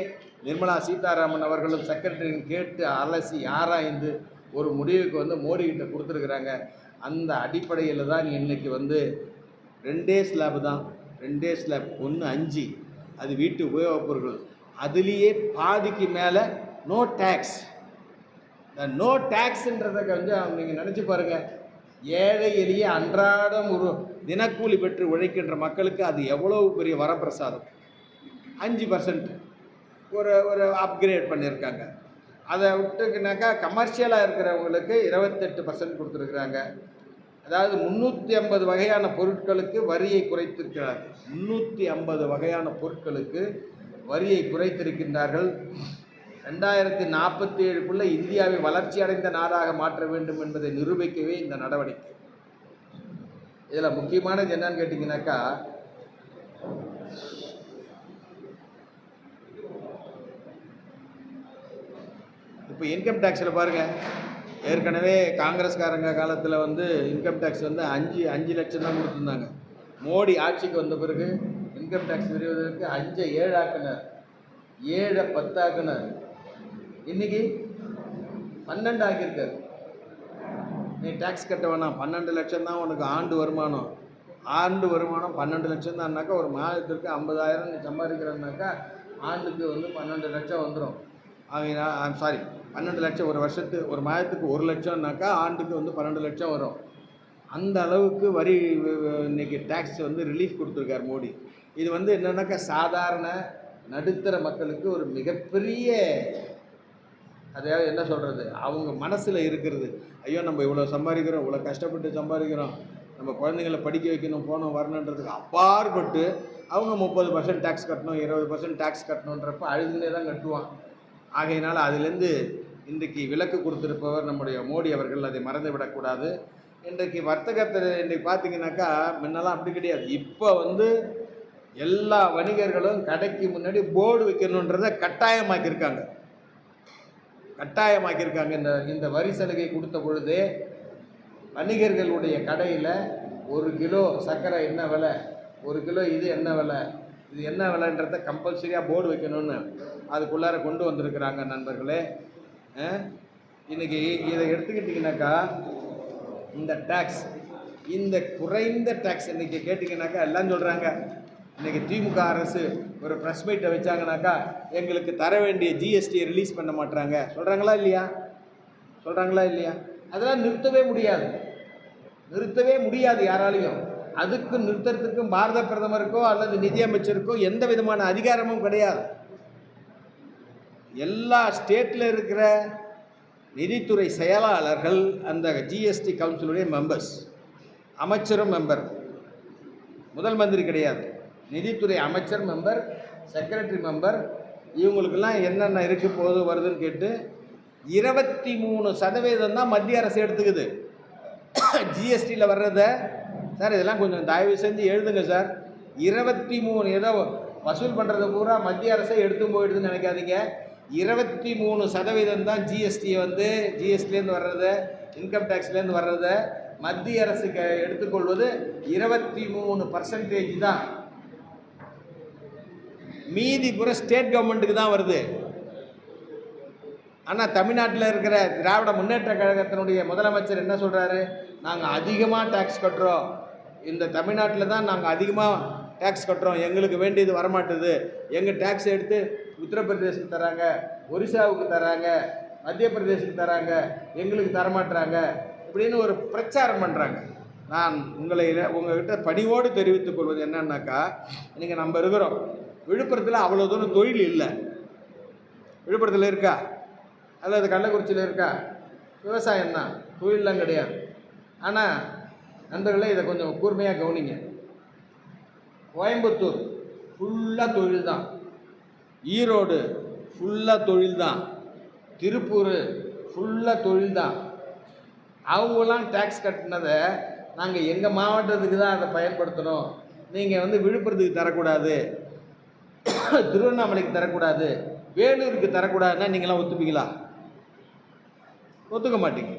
நிர்மலா சீதாராமன் அவர்களும் செக்ரட்டரியும் கேட்டு அலசி ஆராய்ந்து ஒரு முடிவுக்கு வந்து மோடிக்கிட்ட கொடுத்துருக்குறாங்க. அந்த அடிப்படையில் தான் இன்றைக்கி வந்து 2 ஸ்லாப் தான், 2 ஸ்லாப், 1 5, அது வீட்டு உபயோகப் பொருட்கள். அதுலேயே பாதிக்கு மேலே நோ டேக்ஸ். இந்த நோ டேக்ஸுன்றதை கொஞ்சம் நீங்கள் நினச்சி பாருங்கள். ஏழை எளிய அன்றாடம் ஒரு தினக்கூலி பெற்று உழைக்கின்ற மக்களுக்கு அது எவ்வளவு பெரிய வரப்பிரசாதம். 5% ஒரு அப்கிரேட் பண்ணியிருக்காங்க. அதை விட்டுக்குனாக்கா கமர்ஷியலாக இருக்கிறவங்களுக்கு 28% கொடுத்துருக்குறாங்க. அதாவது 350 வகையான பொருட்களுக்கு வரியை குறைத்திருக்கிறார்கள். 350 வகையான பொருட்களுக்கு வரியை குறைத்திருக்கின்றார்கள். 2047க்குள்ளே இந்தியாவை வளர்ச்சி அடைந்த நாடாக மாற்ற வேண்டும் என்பதை நிரூபிக்கவே இந்த நடவடிக்கை. இதில் முக்கியமானது என்னன்னு கேட்டிங்கனாக்கா, இப்போ இன்கம் டேக்ஸில் பாருங்கள், ஏற்கனவே காங்கிரஸ்காரங்க காலத்தில் வந்து இன்கம் டேக்ஸ் வந்து 5 லட்சம் தான் கொடுத்துருந்தாங்க. மோடி ஆட்சிக்கு வந்த பிறகு இன்கம் டேக்ஸ் விரிவதற்கு 5 7 ஆக்கினார், 7 10 ஆக்கினார். இன்றைக்கி 12 ஆக்கியிருக்காரு. நீ டேக்ஸ் கட்ட வேணாம், 12 லட்சம் தான் உனக்கு ஆண்டு வருமானம். 12 லட்சம் தான்னாக்கா ஒரு மாதத்திற்கு 50,000 நீ சம்பாதிக்கிறனாக்கா ஆண்டுக்கு வந்து 12 லட்சம் வந்துடும். அவங்க 12 லட்சம் ஒரு மாதத்துக்கு 1 லட்சம்னாக்கா ஆண்டுக்கு வந்து 12 லட்சம் வரும். அந்த அளவுக்கு வரி இன்றைக்கி டேக்ஸ் வந்து ரிலீஃப் கொடுத்துருக்கார் மோடி. இது வந்து என்னென்னாக்கா சாதாரண நடுத்தர மக்களுக்கு ஒரு மிகப்பெரிய, அதாவது என்ன சொல்கிறது, அவங்க மனசில் இருக்கிறது, ஐயோ நம்ம இவ்வளோ சம்பாதிக்கிறோம், இவ்வளோ கஷ்டப்பட்டு சம்பாதிக்கிறோம், நம்ம குழந்தைங்களை படிக்க வைக்கணும், போகணும் வரணுன்றதுக்கு அப்பாற்பட்டு அவங்க 30% டேக்ஸ் கட்டணும், 20% டேக்ஸ் கட்டணுன்றப்ப அழுதுனே தான் கட்டுவான். ஆகையினால் அதிலேருந்து இன்றைக்கு விலக்கு கொடுத்துருப்பவர் நம்முடைய மோடி அவர்கள். அதை மறந்து விடக்கூடாது. இன்றைக்கு வர்த்தகத்தில் இன்றைக்கு பார்த்தீங்கன்னாக்கா முன்னெல்லாம் அப்படி கிடையாது. இப்போ வந்து எல்லா வணிகர்களும் கடைக்கு முன்னாடி போர்டு வைக்கணுன்றதை கட்டாயமாக்கியிருக்காங்க. இந்த வரி சலுகை கொடுத்த பொழுதே வணிகர்களுடைய கடையில் 1 கிலோ சர்க்கரை என்ன விலை, 1 கிலோ இது என்ன விலை, இது என்ன விலைன்றதை கம்பல்சரியாக போர்டு வைக்கணும்னு அதுக்குள்ளார கொண்டு வந்திருக்கிறாங்க நண்பர்களே. இன்றைக்கி இதை எடுத்துக்கிட்டிங்கனாக்கா இந்த டேக்ஸ், இந்த குறைந்த டேக்ஸ் இன்றைக்கி கேட்டிங்கனாக்கா எல்லாம் சொல்கிறாங்க. இன்றைக்கி திமுக அரசு ஒரு ப்ரெஸ் மீட்டை வச்சாங்கனாக்கா எங்களுக்கு தர வேண்டிய ஜிஎஸ்டியை ரிலீஸ் பண்ண மாட்டாங்க சொல்கிறாங்களா இல்லையா? அதெல்லாம் நிறுத்தவே முடியாது யாராலையும். அதுக்கு நிறுத்தறதுக்கும் பாரத பிரதமருக்கோ அல்லது நிதியமைச்சருக்கோ எந்த விதமான அதிகாரமும் கிடையாது. எல்லா ஸ்டேட்டில் இருக்கிற நிதித்துறை செயலாளர்கள் அந்த ஜிஎஸ்டி கவுன்சிலுடைய மெம்பர்ஸ். அமைச்சரும் மெம்பர், முதல் மந்திரி கிடையாது. நிதித்துறை அமைச்சர் மெம்பர், செக்ரட்டரி மெம்பர், இவங்களுக்கெல்லாம் என்னென்ன இருக்குது போது வருதுன்னு கேட்டு 23% தான் மத்திய அரசு எடுத்துக்குது ஜிஎஸ்டியில் வர்றத. சார் இதெல்லாம் கொஞ்சம் தயவு செஞ்சு எழுதுங்க சார். 23 ஏதோ வசூல் பண்ணுறத பூரா மத்திய அரசை எடுத்து போயிடுதுன்னு நினைக்காதீங்க. 23% தான் ஜிஎஸ்டியை வந்து ஜிஎஸ்டிலேருந்து வர்றதை, இன்கம் டேக்ஸ்லேருந்து வர்றதை மத்திய அரசுக்கு எடுத்துக்கொள்வது 23% தான். மீதி பூரா ஸ்டேட் கவர்மெண்ட்டுக்கு தான் வருது. ஆனால் தமிழ்நாட்டில் இருக்கிற திராவிட முன்னேற்ற கழகத்தினுடைய முதலமைச்சர் என்ன சொல்கிறாரு, நாங்கள் அதிகமாக டேக்ஸ் கட்டுறோம், இந்த தமிழ்நாட்டில் தான் நாங்கள் அதிகமாக டேக்ஸ் கட்டுறோம், எங்களுக்கு வேண்டியது வரமாட்டுது, எங்கள் டேக்ஸ் எடுத்து உத்தரப்பிரதேசத்துக்கு தராங்க, ஒரிசாவுக்கு தராங்க, மத்திய பிரதேசத்துக்கு தராங்க, எங்களுக்கு தரமாட்டுறாங்க இப்படின்னு ஒரு பிரச்சாரம் பண்ணுறாங்க. நான் உங்கள்கிட்ட பணிவோடு தெரிவித்துக் கொள்வது என்னன்னாக்கா, நீங்கள் நம்ம இருக்கிறோம் விழுப்புரத்தில் அவ்வளோ தூரம் தொழில் இல்லை. விழுப்புரத்தில் இருக்கா அல்லது கள்ளக்குறிச்சியில் இருக்கா? விவசாயம்தான், தொழிலெலாம் கிடையாது. ஆனால் நண்பர்களே இதை கொஞ்சம் கூர்மையாக கவனிங்க. கோயம்புத்தூர் ஃபுல்லாக தொழில் தான், ஈரோடு ஃபுல்லாக தொழில் தான், திருப்பூர் ஃபுல்லாக தொழில் தான். அவங்களாம் டேக்ஸ் கட்டினதை நாங்கள் எங்கள் மாவட்டத்துக்கு தான் அதை பயன்படுத்தணும், நீங்கள் வந்து விழுப்புரத்துக்கு தரக்கூடாது, திருவண்ணாமலைக்கு தரக்கூடாது, வேலூருக்கு தரக்கூடாதுன்னா நீங்களாம் ஒத்துப்பீங்களா? ஒத்துக்க மாட்டீங்க.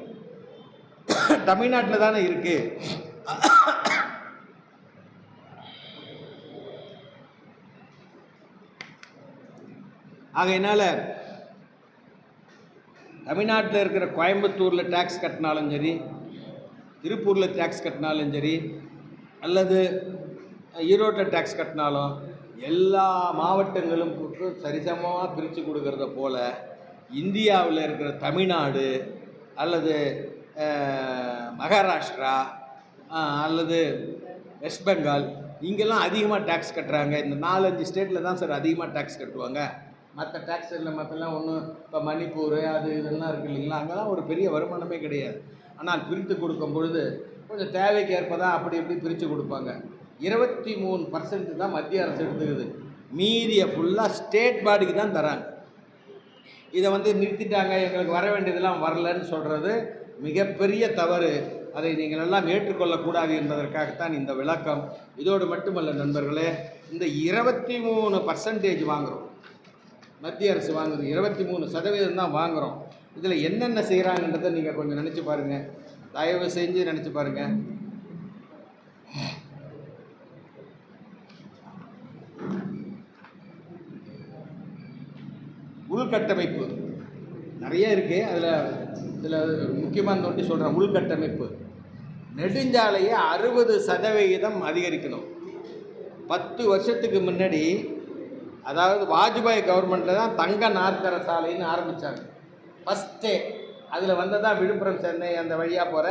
தமிழ்நாட்டில் தானே இருக்கு. ஆகையினால தமிழ்நாட்டில் இருக்கிற கோயம்புத்தூரில் டேக்ஸ் கட்டினாலும் சரி, திருப்பூரில் டேக்ஸ் கட்டினாலும் சரி, அல்லது ஈரோட்டில் டேக்ஸ் கட்டினாலும் எல்லா மாவட்டங்களும் சரிசமமாக பிரித்து கொடுக்கறத போல் இந்தியாவில் இருக்கிற தமிழ்நாடு அல்லது மகாராஷ்டிரா அல்லது வெஸ்ட் பெங்கால் இங்கெல்லாம் அதிகமாக டேக்ஸ் கட்டுறாங்க. இந்த 4-5 ஸ்டேட்டில் தான் சார் அதிகமாக டேக்ஸ் கட்டுவாங்க. மற்ற டேக்ஸ் இல்லை, மற்றெல்லாம் ஒன்றும் இப்போ மணிப்பூர் அது இதெல்லாம் இருக்குது இல்லைங்களா, அங்கெல்லாம் ஒரு பெரிய வருமானமே கிடையாது. ஆனால் பிரித்து கொடுக்கும் பொழுது கொஞ்சம் தேவைக்கு ஏற்ப தான் அப்படி இப்படி பிரித்து கொடுப்பாங்க. 23% தான் மத்திய அரசு எடுத்துக்குது, மீதியை ஃபுல்லாக ஸ்டேட் பாடிக்கு தான் தராங்க. இதை நிறுத்திட்டாங்க, எங்களுக்கு வர வேண்டியதெல்லாம் வரலன்னு சொல்கிறது மிகப்பெரிய தவறு. அதை நீங்கள் எல்லாம் ஏற்றுக்கொள்ளக்கூடாது என்பதற்காகத்தான் இந்த விளக்கம். இதோடு மட்டுமல்ல நண்பர்களே, இந்த 23% வாங்குகிறோம், மத்திய அரசு வாங்குறது 23% தான் வாங்குகிறோம். இதில் என்னென்ன செய்கிறாங்கன்றதை நீங்கள் கொஞ்சம் நினச்சி பாருங்கள், தயவு செஞ்சு நினச்சி பாருங்கள். உள்கட்டமைப்பு நிறைய இருக்குது, அதில் முக்கியமாக ஒன்று சொல்கிறேன். உள்கட்டமைப்பு நெடுஞ்சாலையை 60% அதிகரிக்கணும். 10 வருஷத்துக்கு முன்னாடி, அதாவது வாஜ்பாய் கவர்மெண்ட்டில் தான் தங்க நாற்கர சாலைன்னு ஆரம்பித்தாங்க ஃபஸ்ட்டே. அதில் வந்ததான் விழுப்புரம் சென்னை அந்த வழியாக போகிற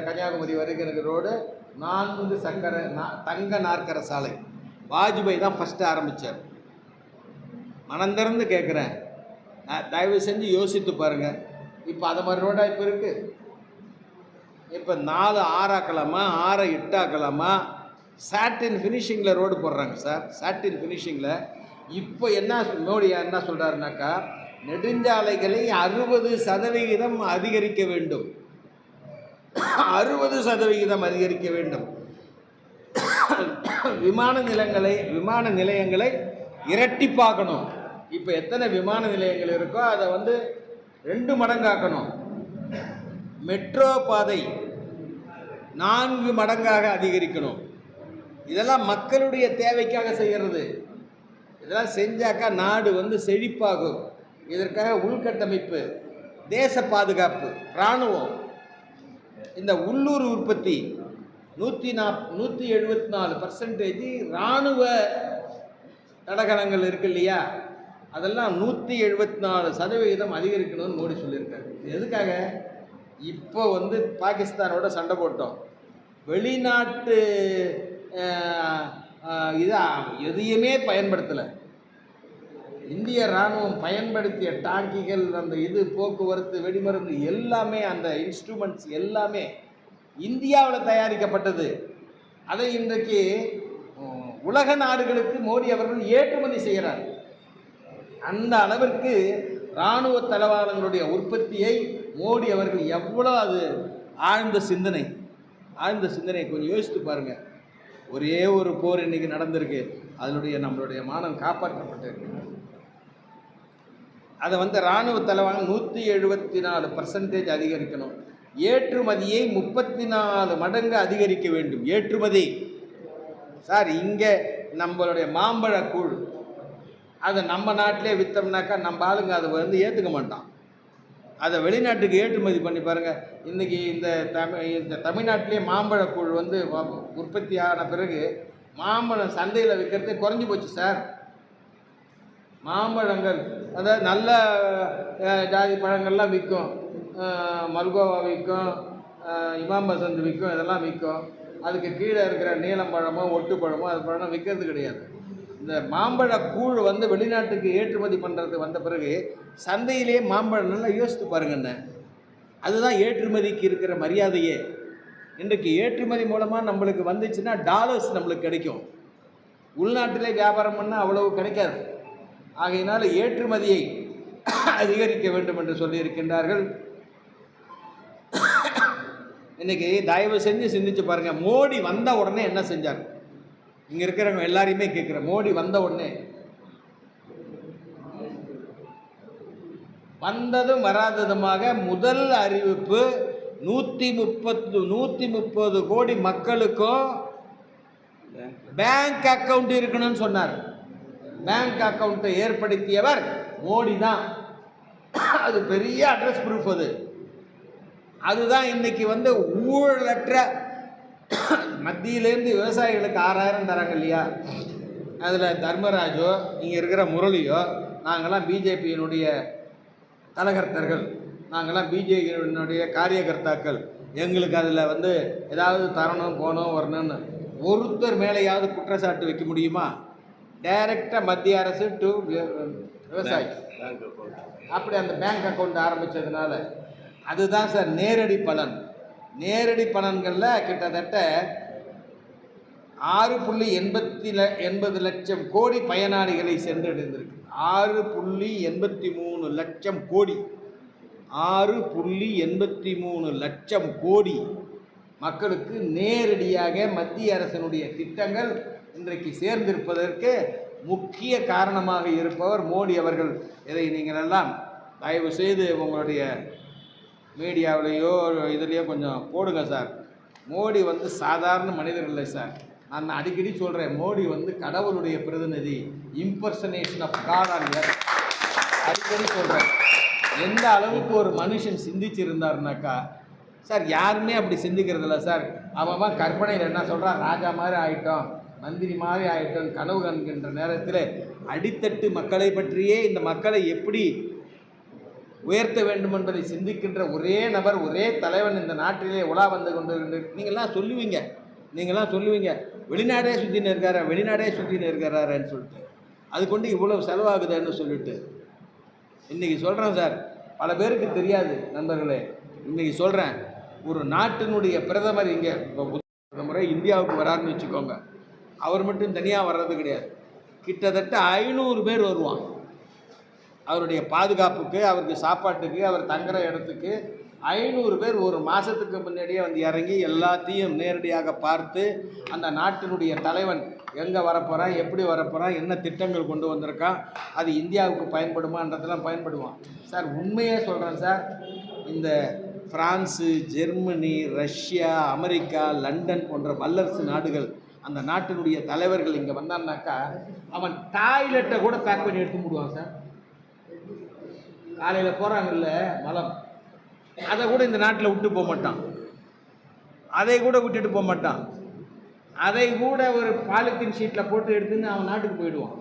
கன்னியாகுமரி வரைக்கும் இருக்கிற ரோடு 4 தங்க நாற்கர சாலை வாஜ்பாய் தான் ஃபஸ்ட்டு ஆரம்பித்தார். மனந்திறந்து கேட்குறேன், தயவு செஞ்சு யோசித்து பாருங்கள். இப்போ அதை மாதிரி ரோடாக இப்போ இருக்குது. இப்போ 4 ஆறாக்கலாமா, 6 8ஆக்கலாமா, சாட்டின் ஃபினிஷிங்கில் ரோடு போடுறாங்க சார், சாட்டின் ஃபினிஷிங்கில். இப்போ மோடி என்ன சொல்கிறாருனாக்கா, நெடுஞ்சாலைகளை 60% அதிகரிக்க வேண்டும், 60% அதிகரிக்க வேண்டும். விமான நிலையங்களை இரட்டிப்பாக்கணும். இப்போ எத்தனை விமான நிலையங்கள் இருக்கோ அதை 2 மடங்காக்கணும். மெட்ரோ பாதை 4 மடங்காக அதிகரிக்கணும். இதெல்லாம் மக்களுடைய தேவைக்காக செய்கிறது. இதெல்லாம் செஞ்சாக்கா நாடு செழிப்பாகும். இதற்காக உள்கட்டமைப்பு, தேச பாதுகாப்பு, இராணுவம், இந்த உள்ளூர் உற்பத்தி 174% இராணுவ தடகளங்கள் இருக்கு இல்லையா, அதெல்லாம் 174% அதிகரிக்கணும்னு மோடி சொல்லியிருக்காரு. எதுக்காக? இப்போ பாகிஸ்தானோட சண்டை போட்டோம், வெளிநாட்டு எதையுமே பயன்படுத்தலை. இந்திய இராணுவம் பயன்படுத்திய டாங்கிகள், அந்த போக்குவரத்து, வெடிமருந்து எல்லாமே, அந்த இன்ஸ்ட்ருமெண்ட்ஸ் எல்லாமே இந்தியாவில் தயாரிக்கப்பட்டது. அதை இன்றைக்கு உலக நாடுகளுக்கு மோடி அவர்கள் ஏற்றுமதி செய்கிறார். அந்த அளவிற்கு இராணுவ தளவாடங்களுடைய உற்பத்தியை மோடி அவர்கள் எவ்வளோ ஆழ்ந்த சிந்தனை கொஞ்சம் யோசித்து பாருங்கள். ஒரே ஒரு போர் இன்றைக்கி நடந்திருக்கு, அதனுடைய நம்மளுடைய மானம் காப்பாற்றப்பட்டிருக்கு. அதை இராணுவ தளவாடம் 174% அதிகரிக்கணும். ஏற்றுமதியை 34 மடங்கு அதிகரிக்க வேண்டும். ஏற்றுமதி சார், இங்கே நம்மளுடைய மாம்பழக்கூழ் அதை நம்ம நாட்டிலே விற்றோம்னாக்கா நம்ம ஆளுங்க அதை ஏற்றுக்க மாட்டான். அதை வெளிநாட்டுக்கு ஏற்றுமதி பண்ணி பாருங்கள். இன்றைக்கி இந்த தமிழ்நாட்டிலே மாம்பழக்கூழ் உற்பத்தி ஆன பிறகு மாம்பழம் சந்தையில் விற்கிறதே குறைஞ்சி போச்சு சார். மாம்பழங்கள் அதாவது நல்ல ஜாதி பழங்கள்லாம் விற்கும், மல்கோவா விற்கும், இமாம் பசந்த் விற்கும், இதெல்லாம் விற்கும். அதுக்கு கீழே இருக்கிற நீலம்பழமோ ஒட்டுப்பழமோ அது பழம் விற்கிறது கிடையாது. இந்த மாம்பழ கூழ் வெளிநாட்டுக்கு ஏற்றுமதி பண்ணுறது வந்த பிறகு சந்தையிலேயே மாம்பழம் நல்லா யோசித்து பாருங்கண்ணே. அதுதான் ஏற்றுமதிக்கு இருக்கிற மரியாதையே. இன்றைக்கு ஏற்றுமதி மூலமாக நம்மளுக்கு வந்துச்சுன்னா டாலர்ஸ் நம்மளுக்கு கிடைக்கும். உள்நாட்டிலே வியாபாரம் பண்ணால் அவ்வளவு கிடைக்காது. ஆகையினால் ஏற்றுமதியை அதிகரிக்க வேண்டும் என்று சொல்லியிருக்கின்றார்கள். இன்றைக்கி தயவு செஞ்சு சிந்திச்சு பாருங்கள், மோடி வந்த உடனே என்ன செஞ்சார்? இங்கே இருக்கிறவங்க எல்லாரையுமே கேட்குறேன், மோடி வந்த உடனே வந்ததும் வராததுமாக முதல் அறிவிப்பு 130 கோடி மக்களுக்கும் பேங்க் அக்கவுண்ட் இருக்கணும்னு சொன்னார். பேங்க் அக்கவுண்ட்டை ஏற்படுத்தியவர் மோடி தான். அது பெரிய அட்ரஸ் ப்ரூஃப். அதுதான் இன்னைக்கு ஊழலற்ற மத்தியிலேருந்து விவசாயிகளுக்கு 6000 தராங்க இல்லையா? அதில் தர்மராஜோ இங்கே இருக்கிற முரளியோ நாங்கள்லாம் பிஜேபியினுடைய தலகர்த்தர்கள், நாங்கள்லாம் பிஜேபியினுடைய காரியகர்த்தாக்கள், எங்களுக்கு அதில் ஏதாவது தரணும் போகணும் வரணும்னு ஒருத்தர் மேலேயாவது குற்றச்சாட்டு வைக்க முடியுமா? டைரெக்டாக மத்திய அரசு டு விவசாயி. அப்படி அந்த பேங்க் அக்கௌண்ட் ஆரம்பித்ததுனால அதுதான் சார் நேரடி பலன். நேரடி பலன்களில் கிட்டத்தட்ட 6.80 லட்சம் கோடி பயனாளிகளை சென்றடைந்திருக்கு. 6.83 லட்சம் கோடி 6.83 லட்சம் கோடி மக்களுக்கு நேரடியாக மத்திய அரசினுடைய திட்டங்கள் இன்றைக்கு சேர்ந்திருப்பதற்கு முக்கிய காரணமாக இருப்பவர் மோடி அவர்கள். இதை நீங்கள் எல்லாம் தயவு செய்து உங்களுடைய மீடியாவிலேயோ இதுலேயோ கொஞ்சம் போடுங்க சார். மோடி சாதாரண மனிதர் இல்லை சார். நான் அடிக்கடி சொல்கிறேன், மோடி கடவுளுடைய பிரதிநிதி, impersonation of God on earth. அடிக்கடி சொல்கிறேன், எந்த அளவுக்கு ஒரு மனுஷன் சிந்திச்சிருந்தாருனாக்கா சார், யாருமே அப்படி சிந்திக்கிறது இல்லை சார். அவன் கற்பனையில் என்ன சொல்கிறான், ராஜா மாதிரி ஆகிட்டோம், மந்திரி மாதிரி ஆகிட்டோம், கனவு காண்கின்ற நேரத்தில் அடித்தட்டு மக்களை பற்றியே இந்த மக்களை எப்படி உயர்த்த வேண்டும் என்பதை சிந்திக்கின்ற ஒரே நபர், ஒரே தலைவன் இந்த நாட்டிலே உலா வந்து கொண்டு நீங்கள்லாம் சொல்லுவீங்க வெளிநாடே சுற்றின்னு இருக்காரான்னு சொல்லிட்டு, அது கொண்டு இவ்வளவு செலவாகுதுன்னு சொல்லிட்டு. இன்றைக்கி சொல்கிறேன் சார், பல பேருக்கு தெரியாது நண்பர்களே. இன்றைக்கி சொல்கிறேன், ஒரு நாட்டினுடைய பிரதமர் இங்கே பிரதமரை இந்தியாவுக்கு வராருன்னு வச்சுக்கோங்க, அவர் மட்டும் தனியாக வர்றது கிடையாது. கிட்டத்தட்ட 500 பேர் வருவான். அவருடைய பாதுகாப்புக்கு, அவருக்கு சாப்பாட்டுக்கு, அவர் தங்குற இடத்துக்கு 500 பேர் ஒரு மாதத்துக்கு முன்னாடியே இறங்கி எல்லாத்தையும் நேரடியாக பார்த்து அந்த நாட்டினுடைய தலைவன் எங்கே வரப்போகிறான், எப்படி வரப்போகிறான், என்ன திட்டங்கள் கொண்டு வந்திருக்கான், அது இந்தியாவுக்கு பயன்படுமான்றதெல்லாம் பயன்படுவான் சார். உண்மையே சொல்கிறேன் சார், இந்த France, Germany, Russia, America, London போன்ற வல்லரசு நாடுகள், அந்த நாட்டினுடைய தலைவர்கள் இங்கே வந்தான்னாக்கா அவன் டாய்லெட்டை கூட பேக் பண்ணி எடுத்து விடுவான் சார். காலையில் போகிறாங்கல்ல மலம், அதை கூட இந்த நாட்டில் விட்டு போக மாட்டான். அதை கூட விட்டுட்டு போக மாட்டான். அதை கூட ஒரு பாலித்தீன் ஷீட்டில் போட்டு எடுத்துன்னு அவன் நாட்டுக்கு போயிடுவான்.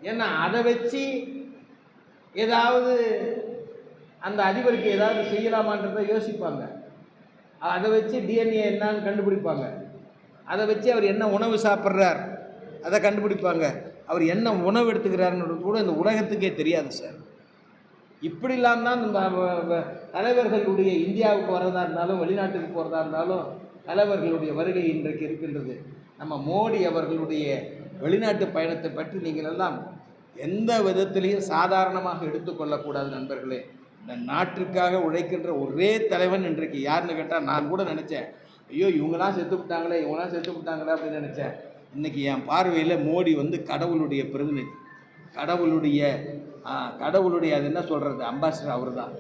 ஏன்னா அதை வச்சு ஏதாவது அந்த அதிபருக்கு ஏதாவது செய்யலாமான்றதை யோசிப்பாங்க. அதை வச்சு டிஎன்ஏ என்னன்னு கண்டுபிடிப்பாங்க. அதை வச்சு அவர் என்ன உணவு சாப்பிட்றார் அதை கண்டுபிடிப்பாங்க. அவர் என்ன உணவு எடுத்துக்கிறாருன்றது கூட இந்த உலகத்துக்கே தெரியாது சார். இப்படி இல்லாமல் தான் இந்த தலைவர்களுடைய இந்தியாவுக்கு வரதா இருந்தாலும் வெளிநாட்டுக்கு போகிறதா இருந்தாலும் தலைவர்களுடைய வருகை இன்றைக்கு இருக்கின்றது. நம்ம மோடி அவர்களுடைய வெளிநாட்டு பயணத்தை பற்றி நீங்கள் எல்லாம் எந்த விதத்திலையும் சாதாரணமாக எடுத்துக்கொள்ளக்கூடாது நண்பர்களே. இந்த நாட்டிற்காக உழைக்கின்ற ஒரே தலைவன் இன்றைக்கு யாருன்னு கேட்டால், நான் கூட நினச்சேன், ஐயோ இவங்களாம் செத்து விட்டாங்களே அப்படின்னு நினச்சேன். இன்றைக்கி என் பார்வையில் மோடி கடவுளுடைய பிரதிநிதி, கடவுளுடைய அது என்ன சொல்கிறது, அம்பாசிடர் அவர் தான்.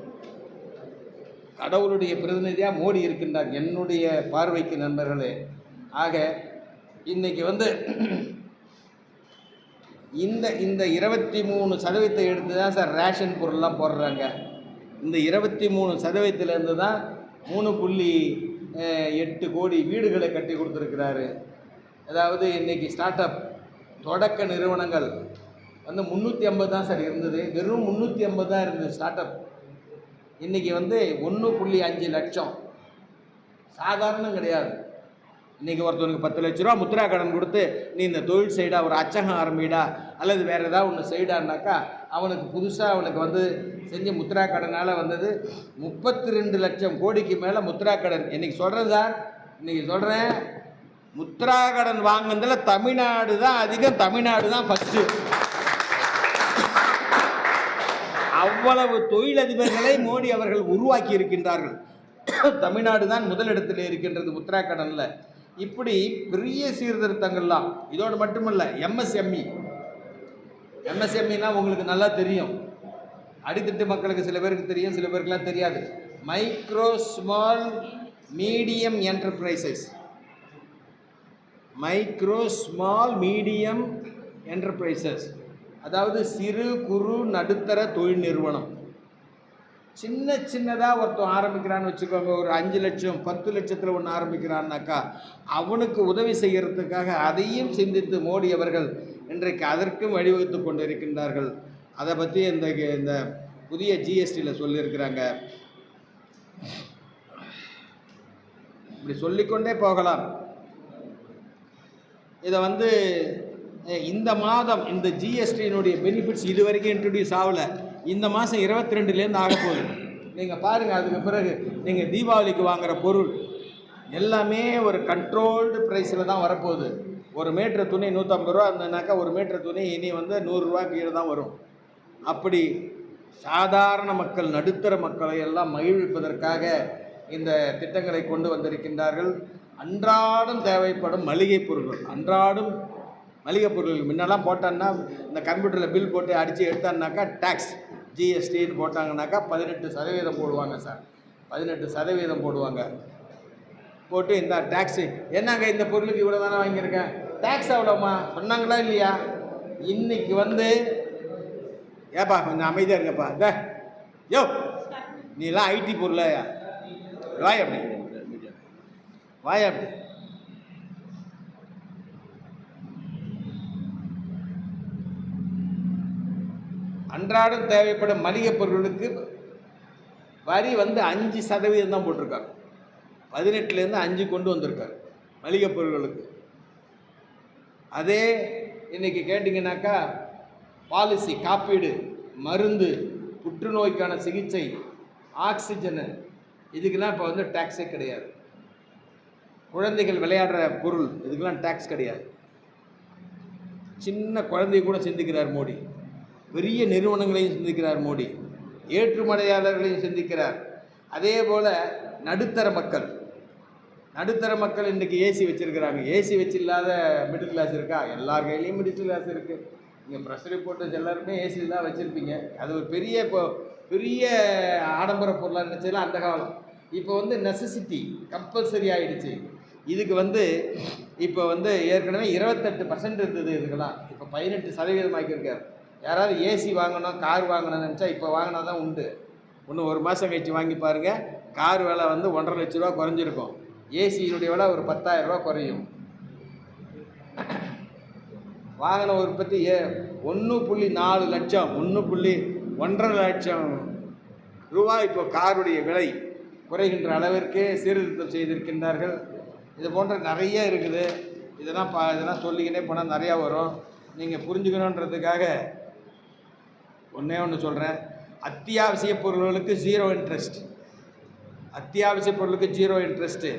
கடவுளுடைய பிரதிநிதியாக மோடி இருக்கின்றார் என்னுடைய பார்வைக்கு நண்பர்களே. ஆக இன்றைக்கி இந்த 23% எடுத்து தான் சார் ரேஷன் பொருள்லாம் போடுறாங்க. இந்த 23% தான் 3.8 கோடி வீடுகளை கட்டி கொடுத்துருக்கிறாரு. அதாவது இன்றைக்கி ஸ்டார்ட் அப் தொடக்க நிறுவனங்கள் 350 தான் சார் இருந்தது. வெறும் 350 தான் இருந்தது ஸ்டார்ட் அப். இன்றைக்கி 1.5 லட்சம். சாதாரணம் கிடையாது. இன்றைக்கி ஒருத்தவனுக்கு 10 லட்ச ரூபா முத்ரா கடன் கொடுத்து நீ இந்த தொழில் செய்டா, ஒரு அச்சகம் ஆரம்பிடா, அல்லது வேறு ஏதாவது ஒன்று செய்டான்னாக்கா அவனுக்கு புதுசாக அவனுக்கு செஞ்ச முத்ரா கடனால் 32 லட்சம் கோடிக்கு மேலே முத்ரா கடன். இன்றைக்கி சொல்கிறேன் சார், முத்ரா கடன் வாங்கினதில் தமிழ்நாடு தான் அதிகம், தமிழ்நாடு தான் ஃபஸ்ட்டு. அவ்வளவு தொழிலதிபர்களை மோடி அவர்கள் உருவாக்கி இருக்கின்றார்கள். தமிழ்நாடு தான் முதலிடத்தில் இருக்கின்றது முத்ரா கடனில். இப்படி பெரிய சீர்திருத்தங்கள்லாம் இதோடு மட்டுமல்ல, எம்எஸ்எம்இனா உங்களுக்கு நல்லா தெரியும். அடித்தட்டு மக்களுக்கு சில பேருக்கு தெரியும், சில பேருக்குலாம் தெரியாது. Micro small medium enterprises, micro small medium enterprises, அதாவது சிறு குறு நடுத்தர தொழில் நிறுவனம். சின்ன சின்னதாக ஒருத்தன் ஆரம்பிக்கிறான்னு வச்சுக்கோங்க, ஒரு 5 லட்சம் 10 லட்சத்தில் ஒன்று ஆரம்பிக்கிறான்னாக்கா அவனுக்கு உதவி செய்கிறதுக்காக அதையும் சிந்தித்து மோடி அவர்கள் இன்றைக்கு அதற்கும் வழிவகுத்து கொண்டிருக்கின்றார்கள். அதை பற்றி இந்த புதிய ஜிஎஸ்டியில் சொல்லியிருக்கிறாங்க. இப்படி சொல்லிக்கொண்டே போகலாம். இதை இந்த மாதம் இந்த ஜிஎஸ்டியினுடைய பெனிஃபிட்ஸ் இது வரைக்கும் இன்ட்ரடியூஸ் ஆகலை. இந்த மாதம் 22லேருந்து ஆக போகுது. நீங்கள் பாருங்கள், அதுக்கு பிறகு நீங்கள் தீபாவளிக்கு வாங்குகிற பொருள் எல்லாமே ஒரு கண்ட்ரோல்டு ப்ரைஸில் தான் வரப்போகுது. ஒரு மீட்டர் துணி 150 ரூபா இருந்ததுனாக்கா ஒரு மீட்டர் துணி இனி 100 ரூபா கீழே தான் வரும். அப்படி சாதாரண மக்கள், நடுத்தர மக்களை எல்லாம் மகிழ்விப்பதற்காக இந்த திட்டங்களை கொண்டு வந்திருக்கின்றார்கள். அன்றாடம் தேவைப்படும் மளிகை பொருள்கள் முன்னெல்லாம் போட்டான்னா இந்த கம்ப்யூட்டரில் பில் போட்டு அடித்து எடுத்தான்னாக்கா டேக்ஸ் ஜிஎஸ்டின்னு போட்டாங்கன்னாக்கா 18% போடுவாங்க சார். 18% போடுவாங்க. போட்டு இந்த டேக்ஸு என்னங்க இந்த பொருளுக்கு இவ்வளோ தானே வாங்கியிருக்கேன், டேக்ஸ் அவ்வளோமா சொன்னாங்களா இல்லையா? இன்றைக்கி ஏப்பா கொஞ்சம் அமைதியாக இருங்கப்பா, யோ நீலாம் ஐடி பொருளையா வாய் அப்படி அன்றாடம் தேவைப்படும் மளிகை பொருட்களுக்கு வரி 5% தான் போட்டிருக்காங்க. 18லேருந்து 5 கொண்டு வந்திருக்காரு மளிகை பொருட்களுக்கு. அதே இன்றைக்கி கேட்டிங்கனாக்கா பாலிசி, காப்பீடு, மருந்து, புற்றுநோய்க்கான சிகிச்சை, ஆக்சிஜனு, இதுக்கெல்லாம் இப்போ டேக்ஸே கிடையாது. குழந்தைகள் விளையாடுற பொருள் இதுக்கெல்லாம் டேக்ஸ் கிடையாது. சின்ன குழந்தைய கூட சிந்திக்கிறார் மோடி. பெரிய நிறுவனங்களையும் சிந்திக்கிறார் மோடி. ஏற்றுமதியாளர்களையும் சிந்திக்கிறார். அதே போல் நடுத்தர மக்கள் இன்றைக்கி ஏசி வச்சுருக்கிறாங்க. ஏசி வச்சு இல்லாத மிடில் கிளாஸ் இருக்கா? எல்லார் கையிலையும் மிடில் கிளாஸ் இருக்குது. நீங்கள் ப்ரெஸ் ரிப்போர்ட்டர்ஸ் எல்லாருமே ஏசி தான் வச்சுருப்பீங்க. அது ஒரு பெரிய ஆடம்பர பொருளாக நினச்சதுலாம் அந்த காலம். இப்போ நெசசிட்டி, கம்பல்சரி ஆகிடுச்சு. இதுக்கு இப்போ ஏற்கனவே 28% இருந்தது. இதுக்கெல்லாம் இப்போ 18% ஆக்கியிருக்கார். யாராவது ஏசி வாங்கணும், கார் வாங்கணும்னு நினச்சா இப்போ வாங்கினா தான் உண்டு. இன்னும் 1 மாதம் கழிச்சு வாங்கி பாருங்கள், கார் விலை 1.5 லட்ச ரூபா குறைஞ்சிருக்கும். ஏசியினுடைய விலை ஒரு 10,000 ரூபா குறையும். வாகன உற்பத்தி 1.4 லட்சம் 1.5 லட்சம் ரூபாய் இப்போ காருடைய விலை குறைகின்ற அளவிற்கு சீர்திருத்தம் செய்திருக்கின்றார்கள். இது போன்ற நிறைய இருக்குது. இதெல்லாம் சொல்லிக்கினே போனால் நிறையா வரும். நீங்கள் புரிஞ்சுக்கணுன்றதுக்காக ஒன்றே சொல்கிறேன். அத்தியாவசிய பொருட்களுக்கு 0 இன்ட்ரெஸ்ட்.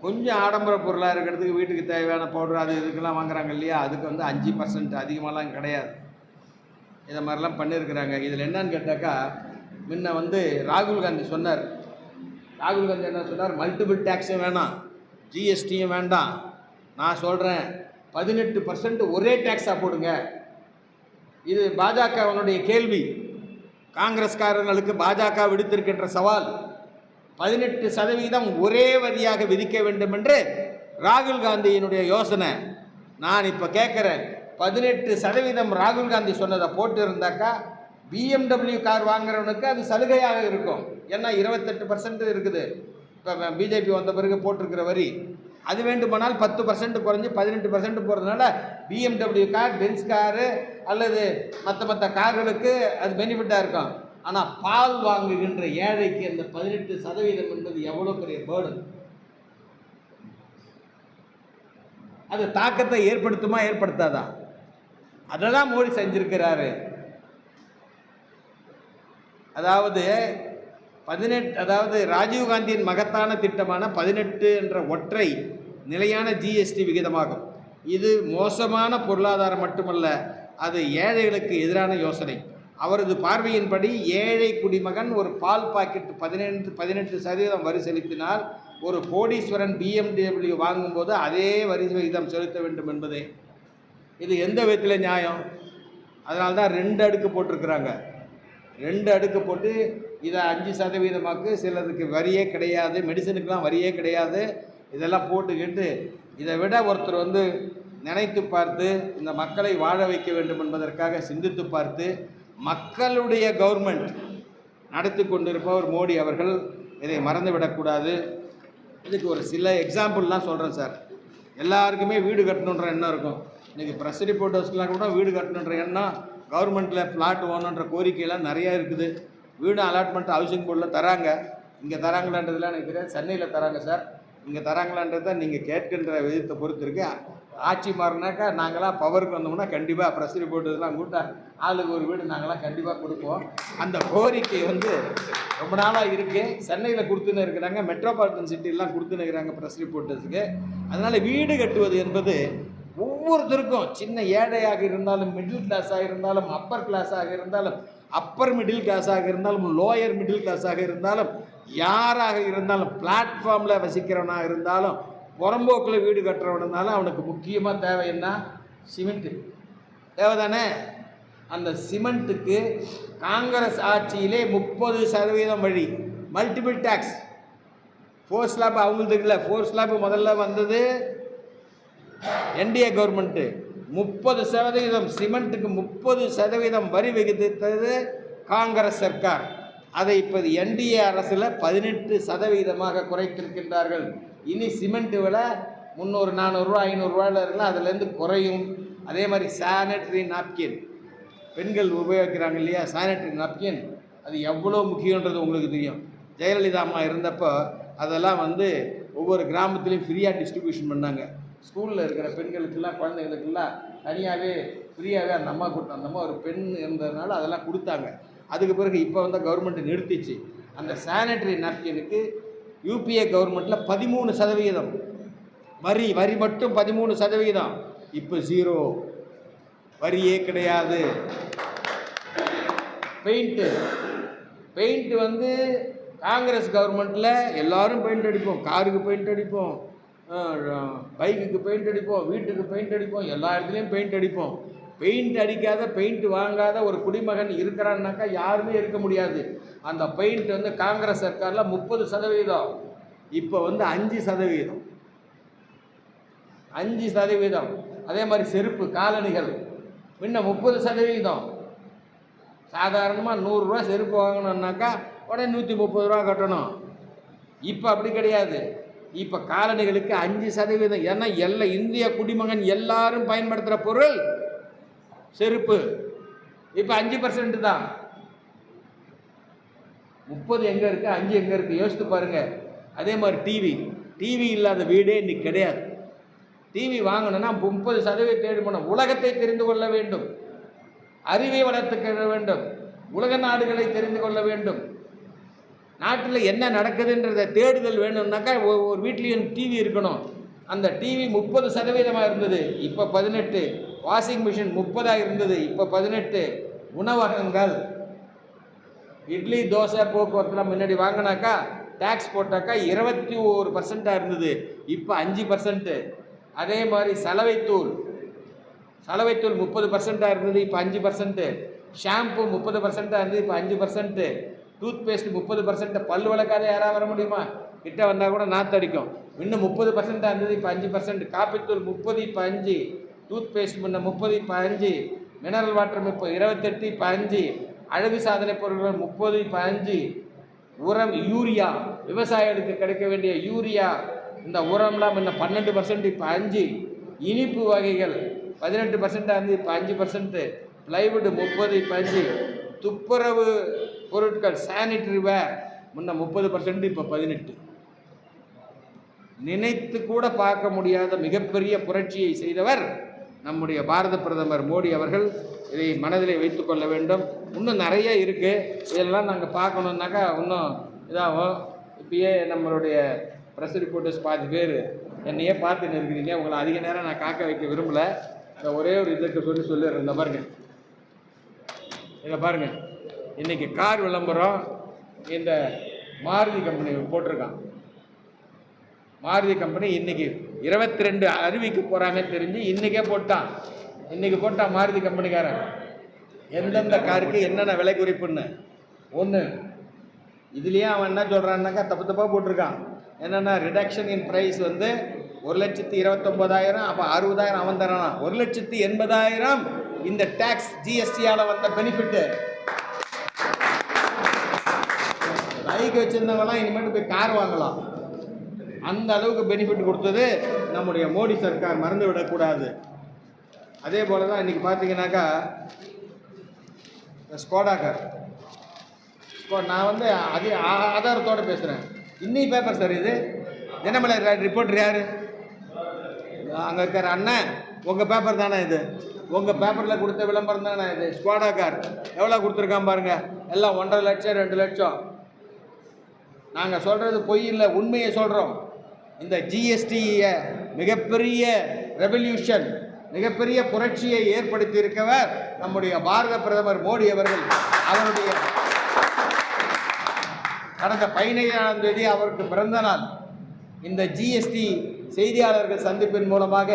கொஞ்சம் ஆடம்பர பொருளாக இருக்கிறதுக்கு வீட்டுக்கு தேவையான பவுடர் அது இதுக்கெல்லாம் வாங்குறாங்க இல்லையா, அதுக்கு 5% அதிகமாகலாம் கிடையாது. இதை மாதிரிலாம் பண்ணியிருக்கிறாங்க. இதில் என்னன்னு கேட்டாக்கா, முன்ன ராகுல் காந்தி என்ன சொன்னார், மல்டிபிள் டேக்ஸும் வேணாம், ஜிஎஸ்டியும் வேண்டாம், நான் சொல்கிறேன் 18% ஒரே டேக்ஸாக போடுங்க. இது பாஜகவினுடைய கேள்வி. காங்கிரஸ்காரர்களுக்கு பாஜக விடுத்திருக்கின்ற சவால். 18% ஒரே வரியாக விதிக்க வேண்டும் என்று ராகுல் காந்தியினுடைய யோசனை. நான் இப்போ கேட்குறேன், 18% ராகுல் காந்தி சொன்னதை போட்டு இருந்தாக்கா BMW கார் வாங்குறவனுக்கு அது சலுகையாக இருக்கும். ஏன்னா 28% இருக்குது. இப்போ பிஜேபி வந்த பிறகு போட்டிருக்கிற வரி அது வேண்டுமானால் 10% குறைஞ்சி 18% போகிறதுனால BMW கார், பென்ஸ் காரு அல்லது மற்ற கார்களுக்கு அது பெனிஃபிட்டாக இருக்கும். ஆனால் பால் வாங்குகின்ற ஏழைக்கு அந்த 18% என்பது எவ்வளோ பெரிய பேர்டன். அது தாக்கத்தை ஏற்படுத்துமா ஏற்படுத்தாதா? அதை தான் மோடி செஞ்சிருக்கிறாரு. அதாவது ராஜீவ்காந்தியின் மகத்தான திட்டமான 18 என்ற ஒற்றை நிலையான ஜிஎஸ்டி விகிதமாகும். இது மோசமான பொருளாதாரம் மட்டுமல்ல, அது ஏழைகளுக்கு எதிரான யோசனை. அவரது பார்வையின்படி ஏழை குடிமகன் ஒரு பால் பாக்கெட் 18% வரி செலுத்தினால் ஒரு கோடீஸ்வரன் BMW வாங்கும்போது அதே வரி விகிதம் செலுத்த வேண்டும் என்பதே. இது எந்த விதத்தில் நியாயம்? அதனால்தான் 2 அடுக்கு போட்டிருக்கிறாங்க. 2 அடுக்கு போட்டு இதை 5% சிலதுக்கு வரியே கிடையாது, மெடிசனுக்கெலாம் வரியே கிடையாது, இதெல்லாம் போட்டுக்கிட்டு இதை விட ஒருத்தர் வந்து நினைத்து பார்த்து இந்த மக்களை வாழ வைக்க வேண்டும் என்பதற்காக சிந்தித்து பார்த்து மக்களுடைய கவர்மெண்ட் நடத்தி கொண்டிருப்பவர் மோடி அவர்கள். இதை மறந்துவிடக்கூடாது. இதுக்கு ஒரு சில எக்ஸாம்பிள்லாம் சொல்கிறேன் சார். எல்லாருக்குமே வீடு கட்டணுன்ற எண்ணம் இருக்கும். இன்றைக்கி ப்ரெஸ் ரிப்போர்ட்டர்ஸ்க்கெலாம் கூட வீடு கட்டணுன்ற எண்ணம், கவர்மெண்ட்டில் பிளாட் வேணுன்ற கோரிக்கையெல்லாம் நிறையா இருக்குது. வீடு அலாட்மெண்ட் ஹவுசிங் போர்டில் தராங்க. இங்கே தராங்களான்றதுலாம் எனக்கு தெரியாது. சென்னையில் தராங்க சார். இங்கே தராங்களான்றது தான் நீங்கள் கேட்கின்ற விதத்தை பொறுத்து இருக்கு. ஆட்சி மாறினாக்கா நாங்களாம் பவருக்கு வந்தோம்னா கண்டிப்பாக ப்ரெஸ் ரிப்போர்ட்டர்ஸ்லாம் கூட்டா ஆளுக்கு ஒரு வீடு நாங்களாம் கண்டிப்பாக கொடுப்போம். அந்த கோரிக்கை வந்து ரொம்ப நாளாக இருக்குது. சென்னையில் கொடுத்துன்னு இருக்கிறாங்க, மெட்ரோபாலிட்டன் சிட்டிலாம் கொடுத்துன்னு இருக்கிறாங்க ப்ரெஸ் ரிப்போர்ட்டர்ஸுக்கு. அதனால் வீடு கட்டுவது என்பது ஒவ்வொருத்தருக்கும், சின்ன ஏழையாக இருந்தாலும், மிடில் கிளாஸாக இருந்தாலும், அப்பர் கிளாஸாக இருந்தாலும், அப்பர் மிடில் கிளாஸாக இருந்தாலும், லோயர் மிடில் கிளாஸாக இருந்தாலும், யாராக இருந்தாலும், பிளாட்ஃபார்மில் வசிக்கிறவனாக இருந்தாலும், புறம்போக்கில் வீடு கட்டுறவன் இருந்தாலும் அவனுக்கு முக்கியமாக தேவை என்ன? சிமெண்ட்டு தேவை தானே? அந்த சிமெண்ட்டுக்கு காங்கிரஸ் ஆட்சியிலே 30% வழி, மல்டிபிள் டேக்ஸ். 4 ஸ்லாப் அவங்களுக்கு இல்லை. 4 ஸ்லாப் முதல்ல வந்தது என்டிஏ கவர்மெண்ட்டு. 30% சிமெண்ட்டுக்கு 30% வரி விகித்தது காங்கிரஸ் சர்க்கார். அதை இப்போது என்டிஏ அரசில் 18% குறைத்திருக்கின்றார்கள். இனி சிமெண்ட் விலை 300, 400 ரூபா, 500 ரூபாயில் இருக்கலாம், அதுலேருந்து குறையும். அதே மாதிரி சானிட்டரி நாப்கின், பெண்கள் உபயோகிக்கிறாங்க இல்லையா, சானிட்டரி நாப்கின், அது எவ்வளோ முக்கியன்றது உங்களுக்கு தெரியும். ஜெயலலிதா அம்மா இருந்தப்போ அதெல்லாம் வந்து ஒவ்வொரு கிராமத்துலேயும் ஃப்ரீயாக டிஸ்ட்ரிபியூஷன் பண்ணாங்க. ஸ்கூலில் இருக்கிற பெண்களுக்கெல்லாம், குழந்தைகளுக்கெல்லாம் தனியாகவே ஃப்ரீயாகவே அந்த அம்மா கொடுத்தாங்க. அந்த அம்மா ஒரு பெண் இருந்ததுனால அதெல்லாம் கொடுத்தாங்க. அதுக்கு பிறகு இப்போ வந்து கவர்மெண்ட் நிறுத்திச்சு. அந்த சானிட்டரி நாப்கினுக்கு யூபிஏ கவர்மெண்ட்டில் 13% வரி மட்டும் 13%. இப்போ 0 வரியே கிடையாது. பெயிண்ட்டு வந்து காங்கிரஸ் கவர்மெண்ட்டில் எல்லாரும் பெயிண்ட் அடிப்போம். காருக்கு பெயிண்ட் அடிப்போம், பைக்குக்கு பெயிண்ட் அடிப்போம், வீட்டுக்கு பெயிண்ட் அடிப்போம், எல்லா இடத்துலையும் பெயிண்ட் அடிப்போம். பெயிண்ட் அடிக்காத, பெயிண்ட் வாங்காத ஒரு குடிமகன் இருக்கிறான்னாக்கா யாருமே இருக்க முடியாது. அந்த பெயிண்ட் வந்து காங்கிரஸ் சர்க்காரில் 30%, இப்போ வந்து 5%. அதே மாதிரி செருப்பு, காலணிகள் முன்ன 30%. சாதாரணமாக 100 ரூபா செருப்பு வாங்கணுன்னாக்கா உடனே 130 ரூபா கட்டணும். இப்போ அப்படி கிடையாது. இப்போ காலணிகளுக்கு 5%. ஏன்னா இந்திய குடிமகன் எல்லாரும் பயன்படுத்துகிற பொருள் செருப்பு. இப்போ 5% தான். 30 எங்கே இருக்குது, 5 எங்கே இருக்குது? யோசித்து பாருங்கள். அதே மாதிரி டிவி இல்லாத வீடே இன்னைக்கு கிடையாது. டிவி வாங்கணும்னா 30% தேடிப்போனோம். உலகத்தை தெரிந்து கொள்ள வேண்டும், அறிவை வளர்த்துக்க வேண்டும், உலக நாடுகளை தெரிந்து கொள்ள வேண்டும், நாட்டில் என்ன நடக்குதுன்றதை தேடுதல் வேணும்னாக்கா ஒரு வீட்லேயும் டிவி இருக்கணும். அந்த டிவி 30% இருந்தது, இப்போ 18. வாஷிங் மிஷின் 30 இருந்தது, இப்போ 18. உணவகங்கள், இட்லி, தோசை, போக்குவரத்துலாம் முன்னாடி வாங்கினாக்கா டேக்ஸ் போட்டாக்கா 21% இருந்தது, இப்போ 5%. அதே மாதிரி சலவைத்தூள் 30% இருந்தது, இப்போ 5%. ஷாம்பு 30% இருந்தது, இப்போ 5%. Toothpaste 30%. பல் வளர்க்காத யாராவது வர முடியுமா? கிட்ட வந்தால் கூட நாத்தடிக்கும். இன்னும் 30% இருந்தது, இப்போ 5%. காப்பித்தூள் 30, இப்போ 5. டூத் பேஸ்ட் முன்ன 30, இப்போ 5. மினரல் வாட்டர் இப்போ 28, இப்போ 5. அழகு சாதனை பொருட்கள் 30, இப்போ 5. உரம், யூரியா, விவசாயிகளுக்கு கிடைக்க வேண்டிய யூரியா, இந்த உரம்லாம் முன்ன 12%, இப்போ 5. இனிப்பு வகைகள் 18% இருந்து இப்போ 5%. பிளைவுட் 30, இப்போ 5. துப்புரவு பொருட்கள், சானிட்டரி வேர் முன்ன 30%, இப்போ 18. நினைத்து கூட பார்க்க முடியாத மிகப்பெரிய புரட்சியை செய்தவர் நம்முடைய பாரத பிரதமர் மோடி அவர்கள். இதை மனதிலே வைத்து கொள்ள வேண்டும். இன்னும் நிறைய இருக்குது, இதெல்லாம் நாங்கள் பார்க்கணுன்னாக்கா இன்னும் இதாகும். இப்பயே நம்மளுடைய ப்ரெஸ் ரிப்போர்ட்டர்ஸ் 10 பேர் என்னையே பார்த்துன்னு இருக்கிறீங்க. உங்களை அதிக நேரம் நான் காக்க வைக்க விரும்பலை. இந்த ஒரே ஒரு இதுக்கு சொல்லிடுறேன். இந்த பாருங்கள், இதை பாருங்கள். இன்றைக்கி கார் விளம்பரம் இந்த மாருதி கம்பெனி போட்டிருக்கான். மாருதி கம்பெனி இன்றைக்கி 22 அறிவிக்க போகிறாங்கன்னு தெரிஞ்சு இன்றைக்கே போட்டான். மாருதி கம்பெனிக்காரன் எந்தெந்த காருக்கு என்னென்ன விலை குறிப்புன்னு. ஒன்று, இதுலேயே அவன் என்ன சொல்கிறான்னாக்கா தப்பு தப்பாக போட்டிருக்கான். என்னென்னா ரிடக்ஷன் இன் ப்ரைஸ் வந்து 1,29,000, அப்போ 60,000 அவன் தரானா. 1,80,000 இந்த டேக்ஸ் ஜிஎஸ்டியால் வந்த பெனிஃபிட்டு. பைக் வச்சுருந்தவங்களாம் இனிமேட்டு போய் கார் வாங்கலாம். அந்த அளவுக்கு பெனிஃபிட் கொடுத்தது நம்முடைய மோடி சர்க்கார், மறந்து விடக்கூடாது. அதே போல் தான் இன்றைக்கி பார்த்தீங்கன்னாக்கா ஸ்கோடா கார், நான் வந்து ஆதாரத்தோடு பேசுகிறேன். இன்னி பேப்பர் சார் இது, தினமலை ரிப்போர்ட்டர் யார்? அங்கே இருக்கிற அண்ணன், உங்கள் பேப்பர் தானே இது? உங்கள் பேப்பரில் கொடுத்த விளம்பரம் தானே இது? ஸ்கோடா கார் எவ்வளோ கொடுத்துருக்கான் பாருங்கள், எல்லாம் 1.5 லட்சம் 2 லட்சம். நாங்கள் சொல்கிறது பொய் இல்லை, உண்மையை சொல்கிறோம். இந்த ஜிஎஸ்டியை மிகப்பெரிய ரெவல்யூஷன், மிகப்பெரிய புரட்சியை ஏற்படுத்தி இருக்கவர் நம்முடைய பாரத பிரதமர் மோடி அவர்கள். அவருடைய கடந்த 15ஆம் தேதி அவருக்கு பிறந்த நாள். இந்த ஜிஎஸ்டி செய்தியாளர்கள் சந்திப்பின் மூலமாக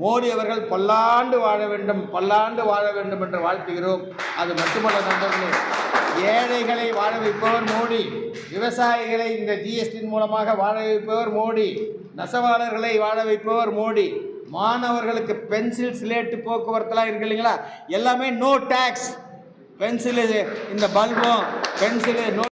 மோடி அவர்கள் பல்லாண்டு வாழ வேண்டும், பல்லாண்டு வாழ வேண்டும் என்று வாழ்த்துகிறோம். அது மட்டுமல்ல நண்பர்களே, ஏழைகளை வாழ வைப்பவர் மோடி, விவசாயிகளை இந்த ஜிஎஸ்டியின் மூலமாக வாழ வைப்பவர் மோடி, நெசவாளர்களை வாழ வைப்பவர் மோடி, மாணவர்களுக்கு பென்சில் ஸ்லேட்டு போக்குவரத்துலாம் இருக்கு இல்லைங்களா, எல்லாமே நோ டேக்ஸ். பென்சிலு, இந்த பல்பும் பென்சிலு நோ